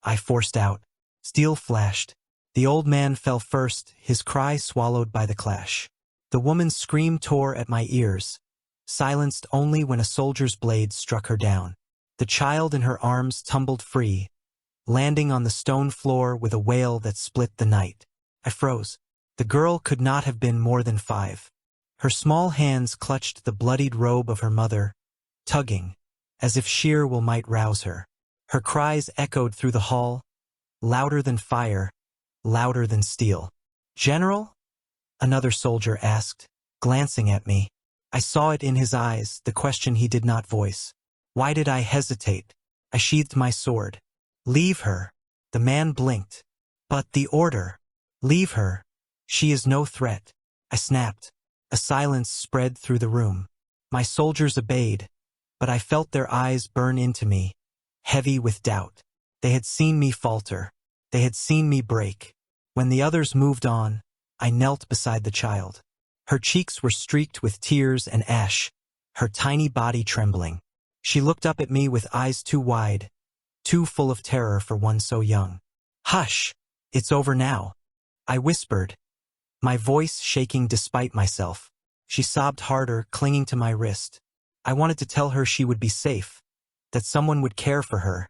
I forced out. Steel flashed. The old man fell first, his cry swallowed by the clash. The woman's scream tore at my ears, silenced only when a soldier's blade struck her down. The child in her arms tumbled free, landing on the stone floor with a wail that split the night. I froze. The girl could not have been more than 5. Her small hands clutched the bloodied robe of her mother, tugging, as if sheer will might rouse her. Her cries echoed through the hall, louder than fire, louder than steel. "General?" another soldier asked, glancing at me. I saw it in his eyes, the question he did not voice. Why did I hesitate? I sheathed my sword. "Leave her." The man blinked. "But the order." "Leave her. She is no threat." I snapped. A silence spread through the room. My soldiers obeyed, but I felt their eyes burn into me, heavy with doubt. They had seen me falter. They had seen me break. When the others moved on, I knelt beside the child. Her cheeks were streaked with tears and ash, her tiny body trembling. She looked up at me with eyes too wide, too full of terror for one so young. "Hush! It's over now," I whispered, my voice shaking despite myself. She sobbed harder, clinging to my wrist. I wanted to tell her she would be safe, that someone would care for her,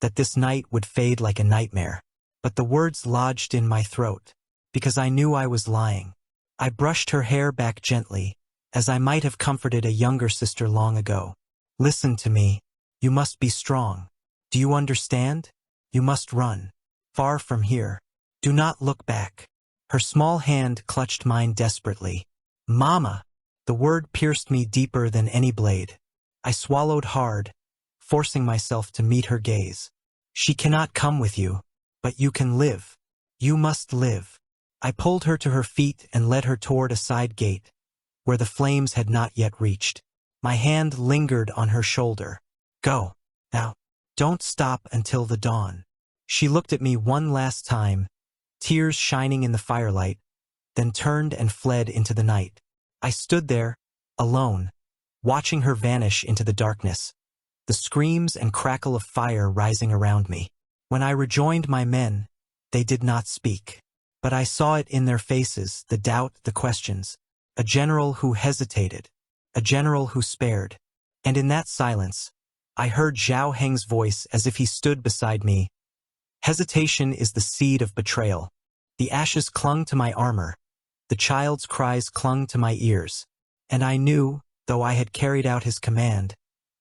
that this night would fade like a nightmare. But the words lodged in my throat, because I knew I was lying. I brushed her hair back gently, as I might have comforted a younger sister long ago. "Listen to me. You must be strong. Do you understand? You must run. Far from here. Do not look back." Her small hand clutched mine desperately. "Mama!" The word pierced me deeper than any blade. I swallowed hard, forcing myself to meet her gaze. "She cannot come with you, but you can live. You must live." I pulled her to her feet and led her toward a side gate, where the flames had not yet reached. My hand lingered on her shoulder. "Go, now. Don't stop until the dawn." She looked at me one last time, tears shining in the firelight, then turned and fled into the night. I stood there, alone, watching her vanish into the darkness, the screams and crackle of fire rising around me. When I rejoined my men, they did not speak. But I saw it in their faces, the doubt, the questions. A general who hesitated, a general who spared. And in that silence, I heard Zhao Heng's voice as if he stood beside me. "Hesitation is the seed of betrayal." The ashes clung to my armor. The child's cries clung to my ears. And I knew, though I had carried out his command,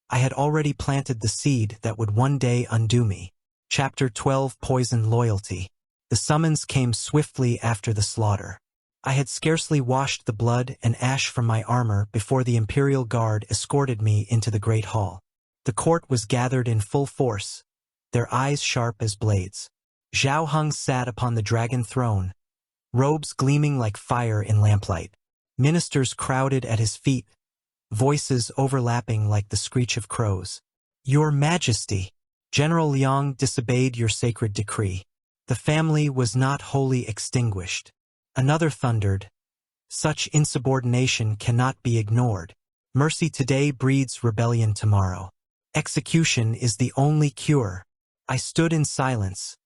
I had already planted the seed that would one day undo me. Chapter 12: Poisoned Loyalty. The summons came swiftly after the slaughter. I had scarcely washed the blood and ash from my armor before the Imperial Guard escorted me into the great hall. The court was gathered in full force, their eyes sharp as blades. Zhao Heng sat upon the dragon throne, robes gleaming like fire in lamplight. Ministers crowded at his feet, voices overlapping like the screech of crows. "Your Majesty!" General Liang disobeyed your sacred decree. The family was not wholly extinguished. Another thundered, such insubordination cannot be ignored. Mercy today breeds rebellion tomorrow. Execution is the only cure. I stood in silence,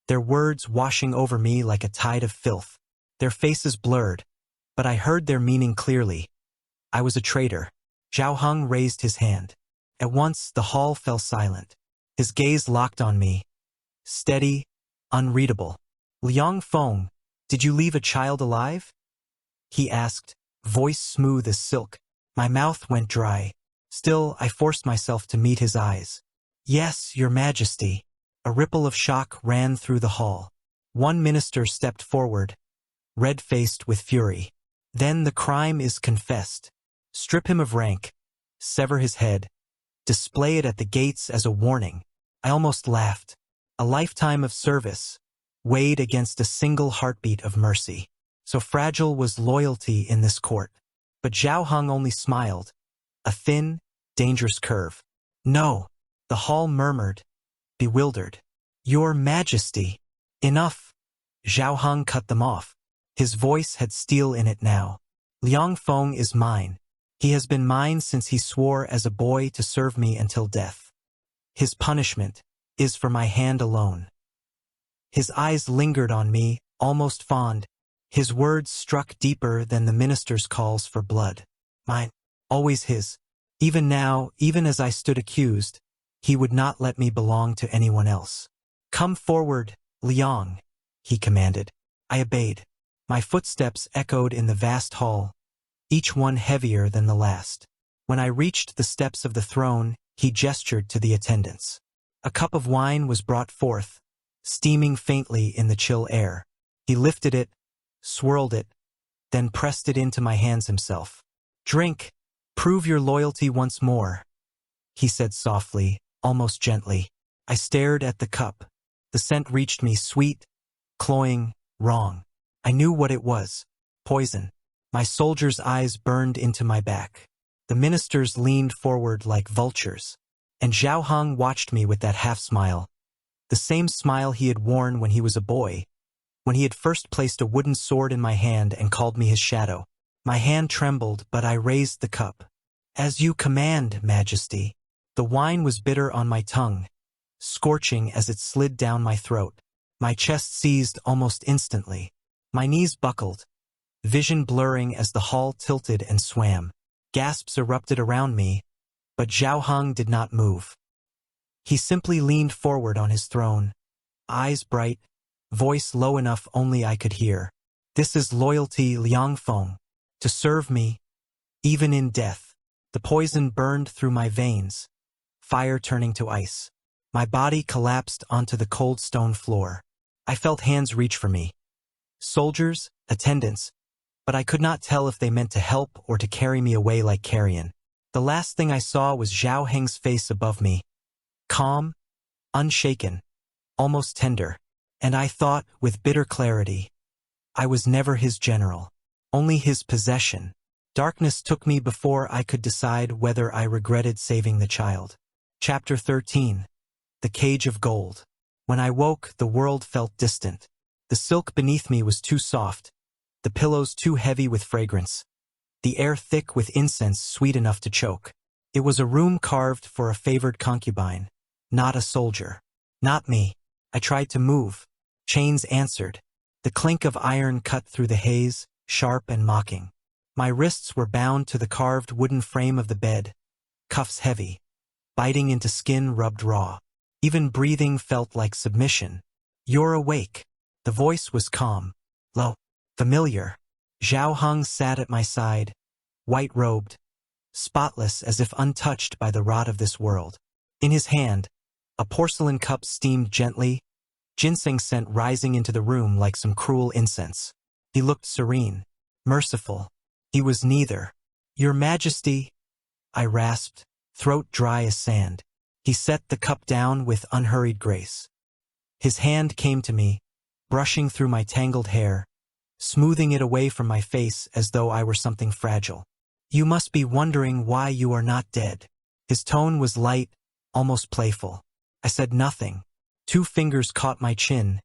their words washing over me like a tide of filth. Their faces blurred, but I heard their meaning clearly. I was a traitor. Zhao Heng raised his hand. At once the hall fell silent. His gaze locked on me, steady, unreadable. Liang Feng, did you leave a child alive? He asked, voice smooth as silk. My mouth went dry. Still, I forced myself to meet his eyes. Yes, your majesty. A ripple of shock ran through the hall. One minister stepped forward, red-faced with fury. Then the crime is confessed. Strip him of rank, sever his head, display it at the gates as a warning. I almost laughed. A lifetime of service, weighed against a single heartbeat of mercy. So fragile was loyalty in this court. But Zhao Heng only smiled, a thin, dangerous curve. No, the hall murmured, bewildered. Your Majesty. Enough. Zhao Heng cut them off. His voice had steel in it now. Liang Feng is mine. He has been mine since he swore as a boy to serve me until death. His punishment is for my hand alone. His eyes lingered on me, almost fond. His words struck deeper than the minister's calls for blood. Mine, always his. Even now, even as I stood accused, he would not let me belong to anyone else. Come forward, Liang, he commanded. I obeyed. My footsteps echoed in the vast hall, each one heavier than the last. When I reached the steps of the throne, he gestured to the attendants. A cup of wine was brought forth, steaming faintly in the chill air. He lifted it, swirled it, then pressed it into my hands himself. Drink, prove your loyalty once more, he said softly, almost gently. I stared at the cup. The scent reached me sweet, cloying, wrong. I knew what it was. Poison. My soldiers' eyes burned into my back. The ministers leaned forward like vultures, and Zhao Heng watched me with that half-smile, the same smile he had worn when he was a boy, when he had first placed a wooden sword in my hand and called me his shadow. My hand trembled, but I raised the cup. As you command, Majesty. The wine was bitter on my tongue, scorching as it slid down my throat. My chest seized almost instantly. My knees buckled, vision blurring as the hall tilted and swam. Gasps erupted around me, but Zhao Heng did not move. He simply leaned forward on his throne, eyes bright, voice low enough only I could hear. This is loyalty, Liang Feng, to serve me, even in death. The poison burned through my veins, fire turning to ice. My body collapsed onto the cold stone floor. I felt hands reach for me. Soldiers, attendants, but I could not tell if they meant to help or to carry me away like carrion. The last thing I saw was Zhao Heng's face above me, calm, unshaken, almost tender. And I thought, with bitter clarity, I was never his general, only his possession. Darkness took me before I could decide whether I regretted saving the child. Chapter 13. The Cage of Gold. When I woke, the world felt distant. The silk beneath me was too soft, the pillows too heavy with fragrance, the air thick with incense sweet enough to choke. It was a room carved for a favored concubine, not a soldier. Not me. I tried to move. Chains answered. The clink of iron cut through the haze, sharp and mocking. My wrists were bound to the carved wooden frame of the bed, cuffs heavy, biting into skin rubbed raw. Even breathing felt like submission. You're awake. The voice was calm, low, familiar. Zhao Heng sat at my side, white-robed, spotless as if untouched by the rot of this world. In his hand, a porcelain cup steamed gently, ginseng scent rising into the room like some cruel incense. He looked serene, merciful. He was neither. Your Majesty, I rasped, throat dry as sand. He set the cup down with unhurried grace. His hand came to me, brushing through my tangled hair, smoothing it away from my face as though I were something fragile. You must be wondering why you are not dead. His tone was light, almost playful. I said nothing. 2 fingers caught my chin,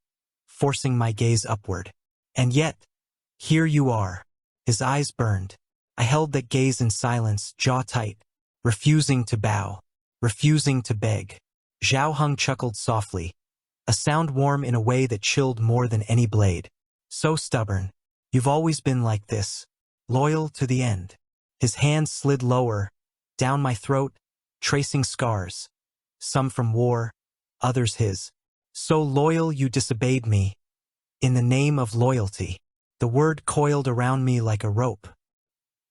forcing my gaze upward. And yet, here you are. His eyes burned. I held that gaze in silence, jaw tight, refusing to bow, refusing to beg. Zhao Heng chuckled softly, a sound warm in a way that chilled more than any blade. So stubborn. You've always been like this, loyal to the end. His hand slid lower, down my throat, tracing scars. Some from war, others his. So loyal you disobeyed me. In the name of loyalty. The word coiled around me like a rope.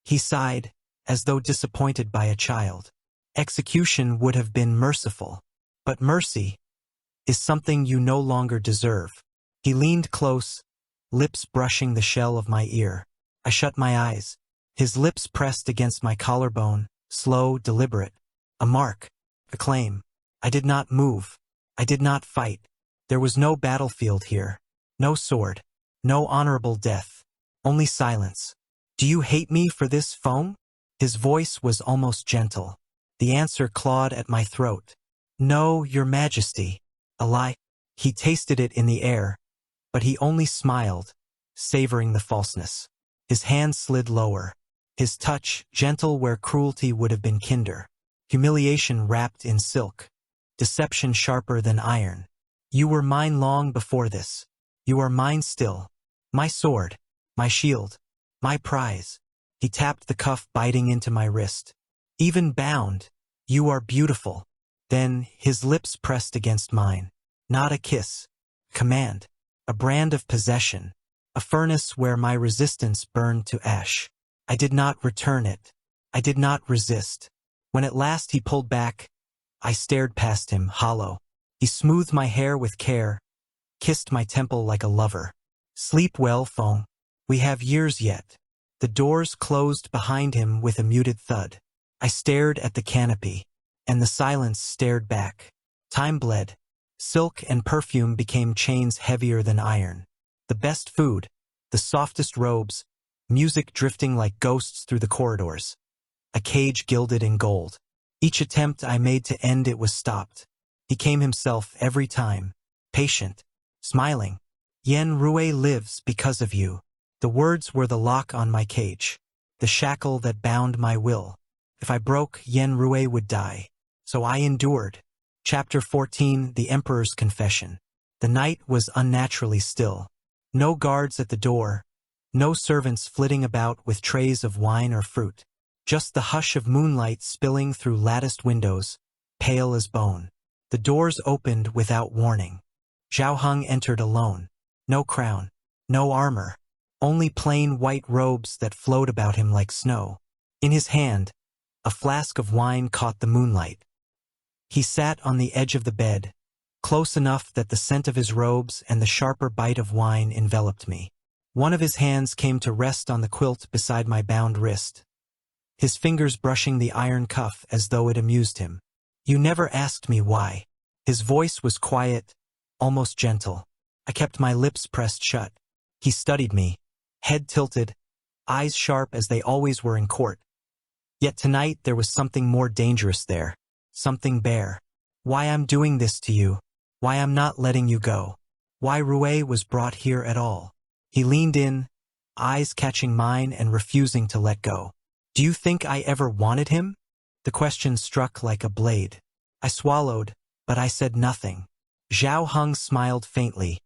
He sighed, as though disappointed by a child. Execution would have been merciful. But mercy is something you no longer deserve. He leaned close, lips brushing the shell of my ear. I shut my eyes. His lips pressed against my collarbone, slow, deliberate. A mark, a claim. I did not move. I did not fight. There was no battlefield here. No sword. No honorable death. Only silence. Do you hate me for this, Feng? His voice was almost gentle. The answer clawed at my throat. No, your majesty. A lie. He tasted it in the air, but he only smiled, savoring the falseness. His hand slid lower. His touch, gentle where cruelty would have been kinder. Humiliation wrapped in silk. Deception sharper than iron. You were mine long before this. You are mine still. My sword. My shield. My prize. He tapped the cuff biting into my wrist. Even bound, you are beautiful. Then his lips pressed against mine. Not a kiss. Command. A brand of possession. A furnace where my resistance burned to ash. I did not return it. I did not resist. When at last he pulled back, I stared past him, hollow. He smoothed my hair with care, kissed my temple like a lover. Sleep well, Feng. We have years yet. The doors closed behind him with a muted thud. I stared at the canopy, and the silence stared back. Time bled. Silk and perfume became chains heavier than iron. The best food, the softest robes, music drifting like ghosts through the corridors. A cage gilded in gold. Each attempt I made to end it was stopped. He came himself every time, patient, smiling. Yen Rui lives because of you. The words were the lock on my cage, the shackle that bound my will. If I broke, Yen Rui would die. So I endured. Chapter 14, The Emperor's Confession. The night was unnaturally still. No guards at the door, no servants flitting about with trays of wine or fruit. Just the hush of moonlight spilling through latticed windows, pale as bone. The doors opened without warning. Zhao Heng entered alone. No crown, no armor, only plain white robes that flowed about him like snow. In his hand, a flask of wine caught the moonlight. He sat on the edge of the bed, close enough that the scent of his robes and the sharper bite of wine enveloped me. One of his hands came to rest on the quilt beside my bound wrist, his fingers brushing the iron cuff as though it amused him. You never asked me why. His voice was quiet, almost gentle. I kept my lips pressed shut. He studied me, head tilted, eyes sharp as they always were in court. Yet tonight there was something more dangerous there, something bare. Why I'm doing this to you, why I'm not letting you go, why Rui was brought here at all. He leaned in, eyes catching mine and refusing to let go. Do you think I ever wanted him? The question struck like a blade. I swallowed, but I said nothing. Zhao Heng smiled faintly,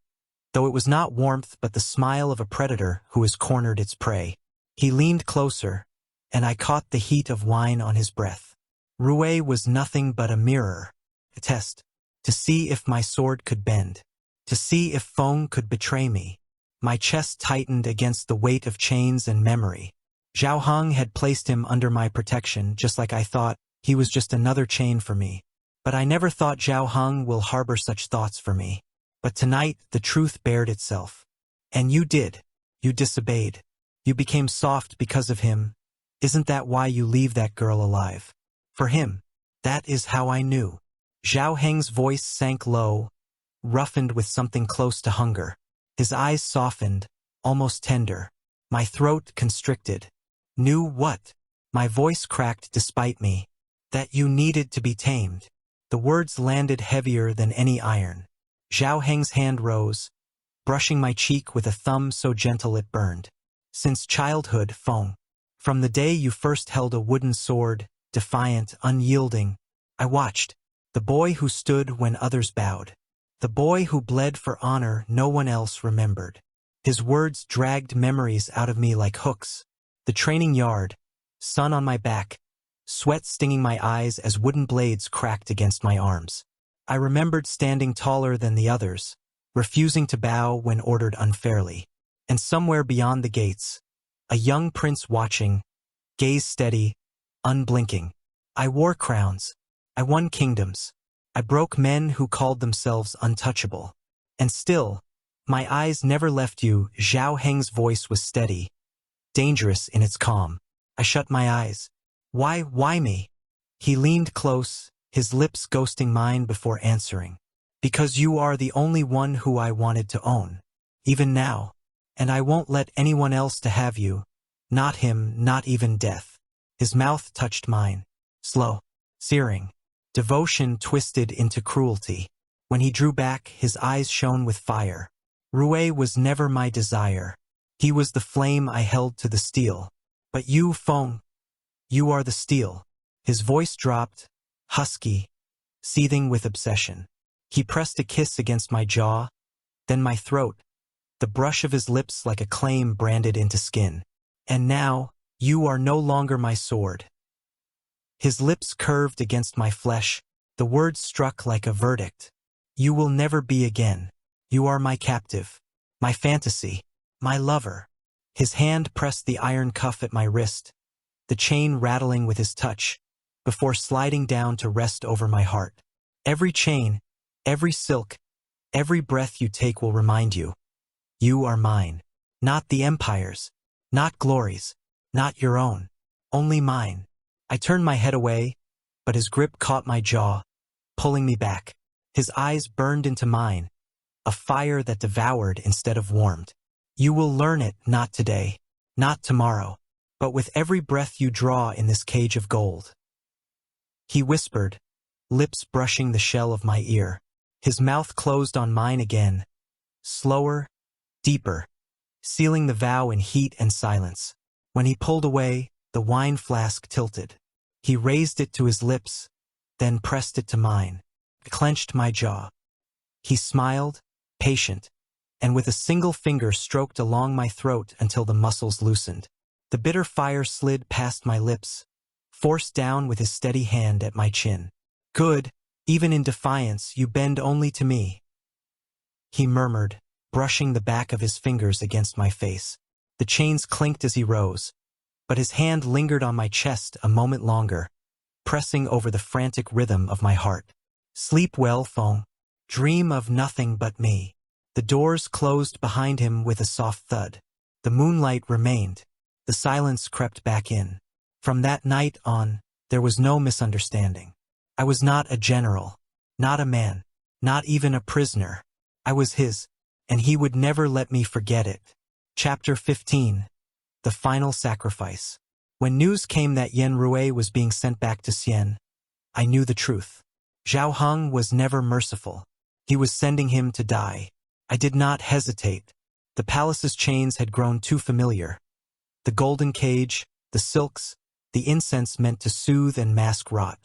though it was not warmth but the smile of a predator who has cornered its prey. He leaned closer, and I caught the heat of wine on his breath. Rui was nothing but a mirror, a test, to see if my sword could bend, to see if Feng could betray me. My chest tightened against the weight of chains and memory. Zhao Heng had placed him under my protection just like I thought he was just another chain for me. But I never thought Zhao Heng will harbor such thoughts for me. But tonight the truth bared itself. And you did. You disobeyed. You became soft because of him. Isn't that why you leave that girl alive? For him. That is how I knew. Zhao Heng's voice sank low, roughened with something close to hunger. His eyes softened, almost tender. My throat constricted. Knew what? My voice cracked despite me. That you needed to be tamed. The words landed heavier than any iron. Zhao Heng's hand rose, brushing my cheek with a thumb so gentle it burned. Since childhood, Feng. From the day you first held a wooden sword, defiant, unyielding, I watched. The boy who stood when others bowed. The boy who bled for honor no one else remembered. His words dragged memories out of me like hooks. The training yard, sun on my back, sweat stinging my eyes as wooden blades cracked against my arms. I remembered standing taller than the others, refusing to bow when ordered unfairly. And somewhere beyond the gates, a young prince watching, gaze steady, unblinking. I wore crowns. I won kingdoms. I broke men who called themselves untouchable. And still, my eyes never left you. Zhao Heng's voice was steady, dangerous in its calm. I shut my eyes. Why me? He leaned close, his lips ghosting mine before answering. Because you are the only one who I wanted to own. Even now. And I won't let anyone else to have you. Not him, not even death. His mouth touched mine. Slow. Searing. Devotion twisted into cruelty. When he drew back, his eyes shone with fire. Rui was never my desire. He was the flame I held to the steel. But you, Feng, you are the steel. His voice dropped, husky, seething with obsession. He pressed a kiss against my jaw, then my throat, the brush of his lips like a claim branded into skin. And now, you are no longer my sword. His lips curved against my flesh, the words struck like a verdict. You will never be again. You are my captive, my fantasy, my lover. His hand pressed the iron cuff at my wrist, the chain rattling with his touch, before sliding down to rest over my heart. Every chain, every silk, every breath you take will remind you. You are mine. Not the Empire's, not glory's, not your own. Only mine. I turned my head away, but his grip caught my jaw, pulling me back. His eyes burned into mine, a fire that devoured instead of warmed. You will learn it not today, not tomorrow, but with every breath you draw in this cage of gold. He whispered, lips brushing the shell of my ear. His mouth closed on mine again, slower, deeper, sealing the vow in heat and silence. When he pulled away, the wine flask tilted. He raised it to his lips, then pressed it to mine. I clenched my jaw. He smiled, patient, and with a single finger stroked along my throat until the muscles loosened. The bitter fire slid past my lips, forced down with his steady hand at my chin. Good, even in defiance, you bend only to me. He murmured, brushing the back of his fingers against my face. The chains clinked as he rose, but his hand lingered on my chest a moment longer, pressing over the frantic rhythm of my heart. Sleep well, Feng. Dream of nothing but me. The doors closed behind him with a soft thud. The moonlight remained. The silence crept back in. From that night on, there was no misunderstanding. I was not a general, not a man, not even a prisoner. I was his, and he would never let me forget it. Chapter 15. The Final Sacrifice. When news came that Yen Rui was being sent back to Cien, I knew the truth. Zhao Heng was never merciful. He was sending him to die. I did not hesitate. The palace's chains had grown too familiar. The golden cage, the silks, the incense meant to soothe and mask rot.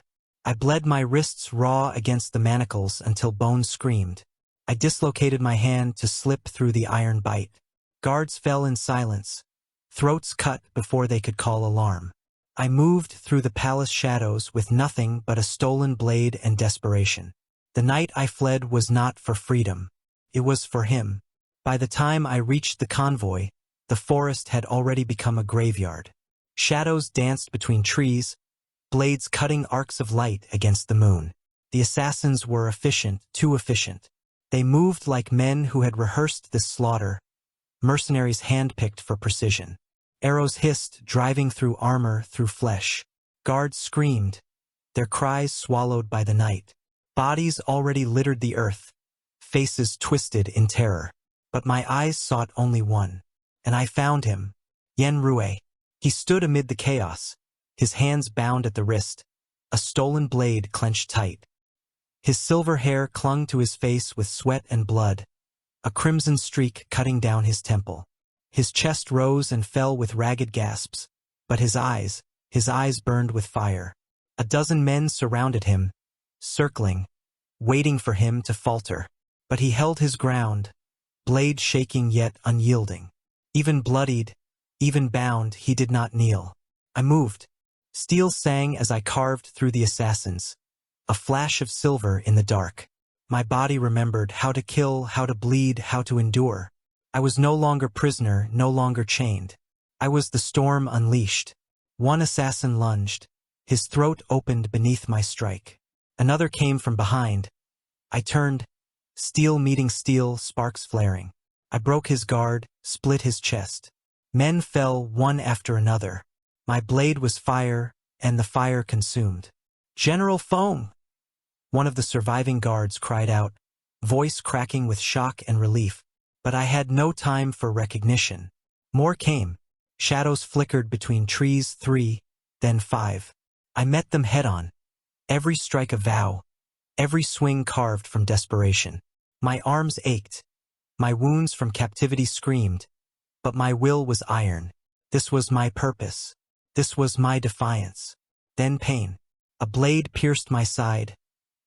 I bled my wrists raw against the manacles until bones screamed. I dislocated my hand to slip through the iron bite. Guards fell in silence, throats cut before they could call alarm. I moved through the palace shadows with nothing but a stolen blade and desperation. The night I fled was not for freedom. It was for him. By the time I reached the convoy, the forest had already become a graveyard. Shadows danced between trees, blades cutting arcs of light against the moon. The assassins were efficient, too efficient. They moved like men who had rehearsed this slaughter, mercenaries handpicked for precision. Arrows hissed, driving through armor, through flesh. Guards screamed, their cries swallowed by the night. Bodies already littered the earth, faces twisted in terror. But my eyes sought only one, and I found him, Yen Rui. He stood amid the chaos, his hands bound at the wrist, a stolen blade clenched tight. His silver hair clung to his face with sweat and blood, a crimson streak cutting down his temple. His chest rose and fell with ragged gasps, but his eyes burned with fire. A dozen men surrounded him, circling, waiting for him to falter. But he held his ground, blade shaking yet unyielding. Even bloodied, even bound, he did not kneel. I moved. Steel sang as I carved through the assassins, a flash of silver in the dark. My body remembered how to kill, how to bleed, how to endure. I was no longer prisoner, no longer chained. I was the storm unleashed. One assassin lunged. His throat opened beneath my strike. Another came from behind. I turned, steel meeting steel, sparks flaring. I broke his guard, split his chest. Men fell one after another. My blade was fire, and the fire consumed. "General Fong!" One of the surviving guards cried out, voice cracking with shock and relief. But I had no time for recognition. More came. Shadows flickered between trees, 3, then 5. I met them head-on. Every strike a vow, every swing carved from desperation. My arms ached. My wounds from captivity screamed. But my will was iron. This was my purpose. This was my defiance. Then pain. A blade pierced my side,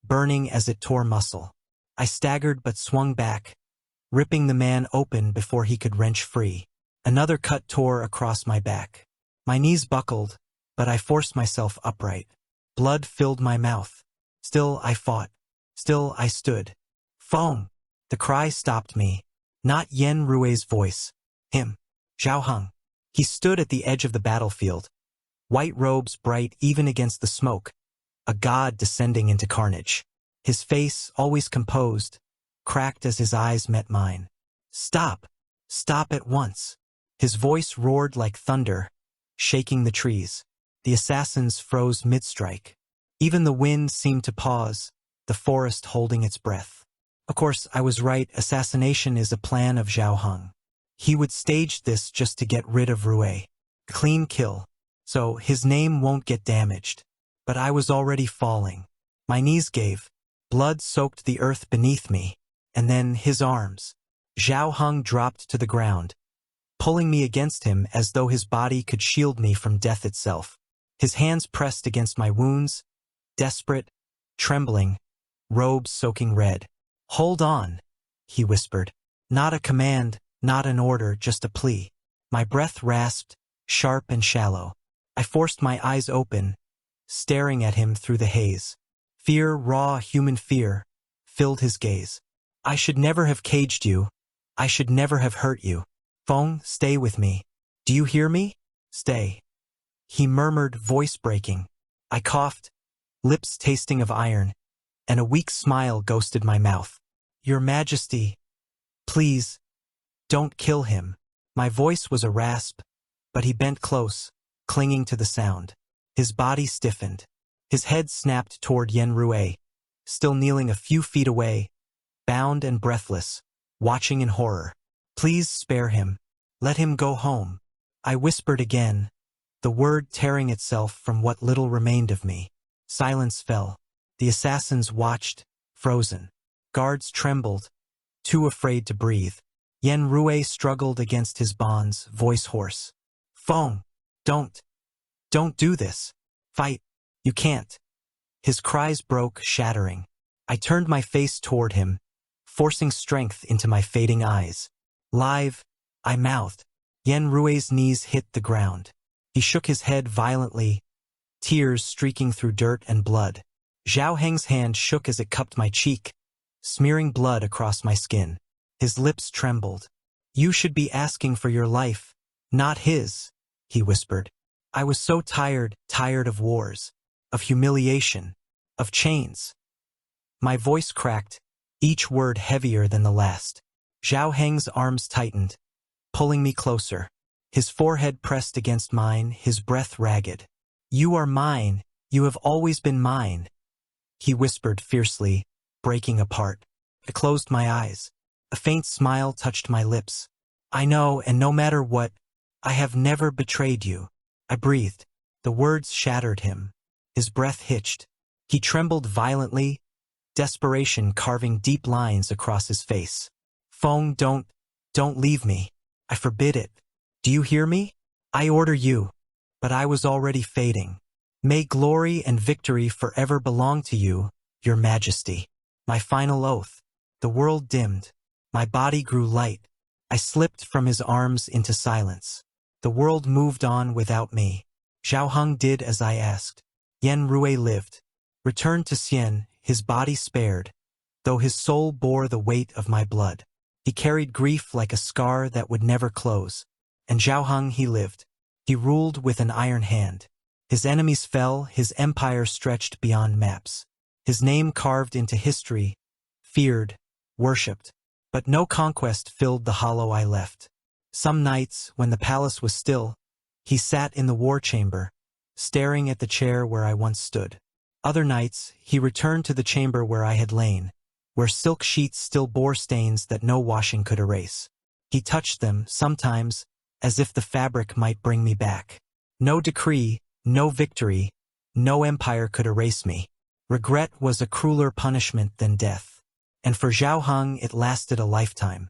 burning as it tore muscle. I staggered but swung back, ripping the man open before he could wrench free. Another cut tore across my back. My knees buckled, but I forced myself upright. Blood filled my mouth. Still I fought. Still I stood. "Fong!" The cry stopped me. Not Yen Rue's voice. Him. Zhao Heng. He stood at the edge of the battlefield. White robes bright even against the smoke. A god descending into carnage. His face, always composed, cracked as his eyes met mine. "Stop! Stop at once!" His voice roared like thunder, shaking the trees. The assassins froze mid-strike. Even the wind seemed to pause, the forest holding its breath. Of course, I was right. Assassination is a plan of Zhao Heng. He would stage this just to get rid of Rue. Clean kill. So his name won't get damaged. But I was already falling. My knees gave. Blood soaked the earth beneath me. And then his arms. Zhao Heng dropped to the ground, pulling me against him as though his body could shield me from death itself. His hands pressed against my wounds, desperate, trembling, robes soaking red. "Hold on," he whispered. Not a command, not an order, just a plea. My breath rasped, sharp and shallow. I forced my eyes open, staring at him through the haze. Fear, raw human fear, filled his gaze. "I should never have caged you. I should never have hurt you. Fong, stay with me. Do you hear me? Stay." He murmured, voice breaking. I coughed, lips tasting of iron, and a weak smile ghosted my mouth. "Your Majesty, please, don't kill him." My voice was a rasp, but he bent close, clinging to the sound. His body stiffened. His head snapped toward Yen Rue, still kneeling a few feet away, bound and breathless, watching in horror. "Please spare him. Let him go home." I whispered again, the word tearing itself from what little remained of me. Silence fell. The assassins watched, frozen. Guards trembled, too afraid to breathe. Yen Rue struggled against his bonds, voice hoarse. "Fong, don't do this. Fight. You can't." His cries broke, shattering. I turned my face toward him, forcing strength into my fading eyes. "Live," I mouthed. Yen Rue's knees hit the ground. He shook his head violently, tears streaking through dirt and blood. Zhao Heng's hand shook as it cupped my cheek, smearing blood across my skin. His lips trembled. "You should be asking for your life, not his," he whispered. I was so tired of wars, of humiliation, of chains. My voice cracked, each word heavier than the last. Zhao Heng's arms tightened, pulling me closer. His forehead pressed against mine, his breath ragged. "You are mine, you have always been mine," he whispered fiercely, breaking apart. I closed my eyes. A faint smile touched my lips. "I know, and no matter what, I have never betrayed you." I breathed. The words shattered him. His breath hitched. He trembled violently, desperation carving deep lines across his face. Feng, don't leave me. I forbid it. Do you hear me? I order you. But I was already fading. May glory and victory forever belong to you, your majesty. My final oath. The world dimmed. My body grew light. I slipped from his arms into silence. The world moved on without me. Zhao Heng did as I asked. Yen Rui lived. Returned to Cien, his body spared, though his soul bore the weight of my blood. He carried grief like a scar that would never close. And Zhao Heng, he lived. He ruled with an iron hand. His enemies fell, his empire stretched beyond maps. His name carved into history, feared, worshipped. But no conquest filled the hollow I left. Some nights, when the palace was still, he sat in the war chamber, staring at the chair where I once stood. Other nights, he returned to the chamber where I had lain, where silk sheets still bore stains that no washing could erase. He touched them, sometimes, as if the fabric might bring me back. No decree, no victory, no empire could erase me. Regret was a crueler punishment than death. And for Zhao Heng it lasted a lifetime.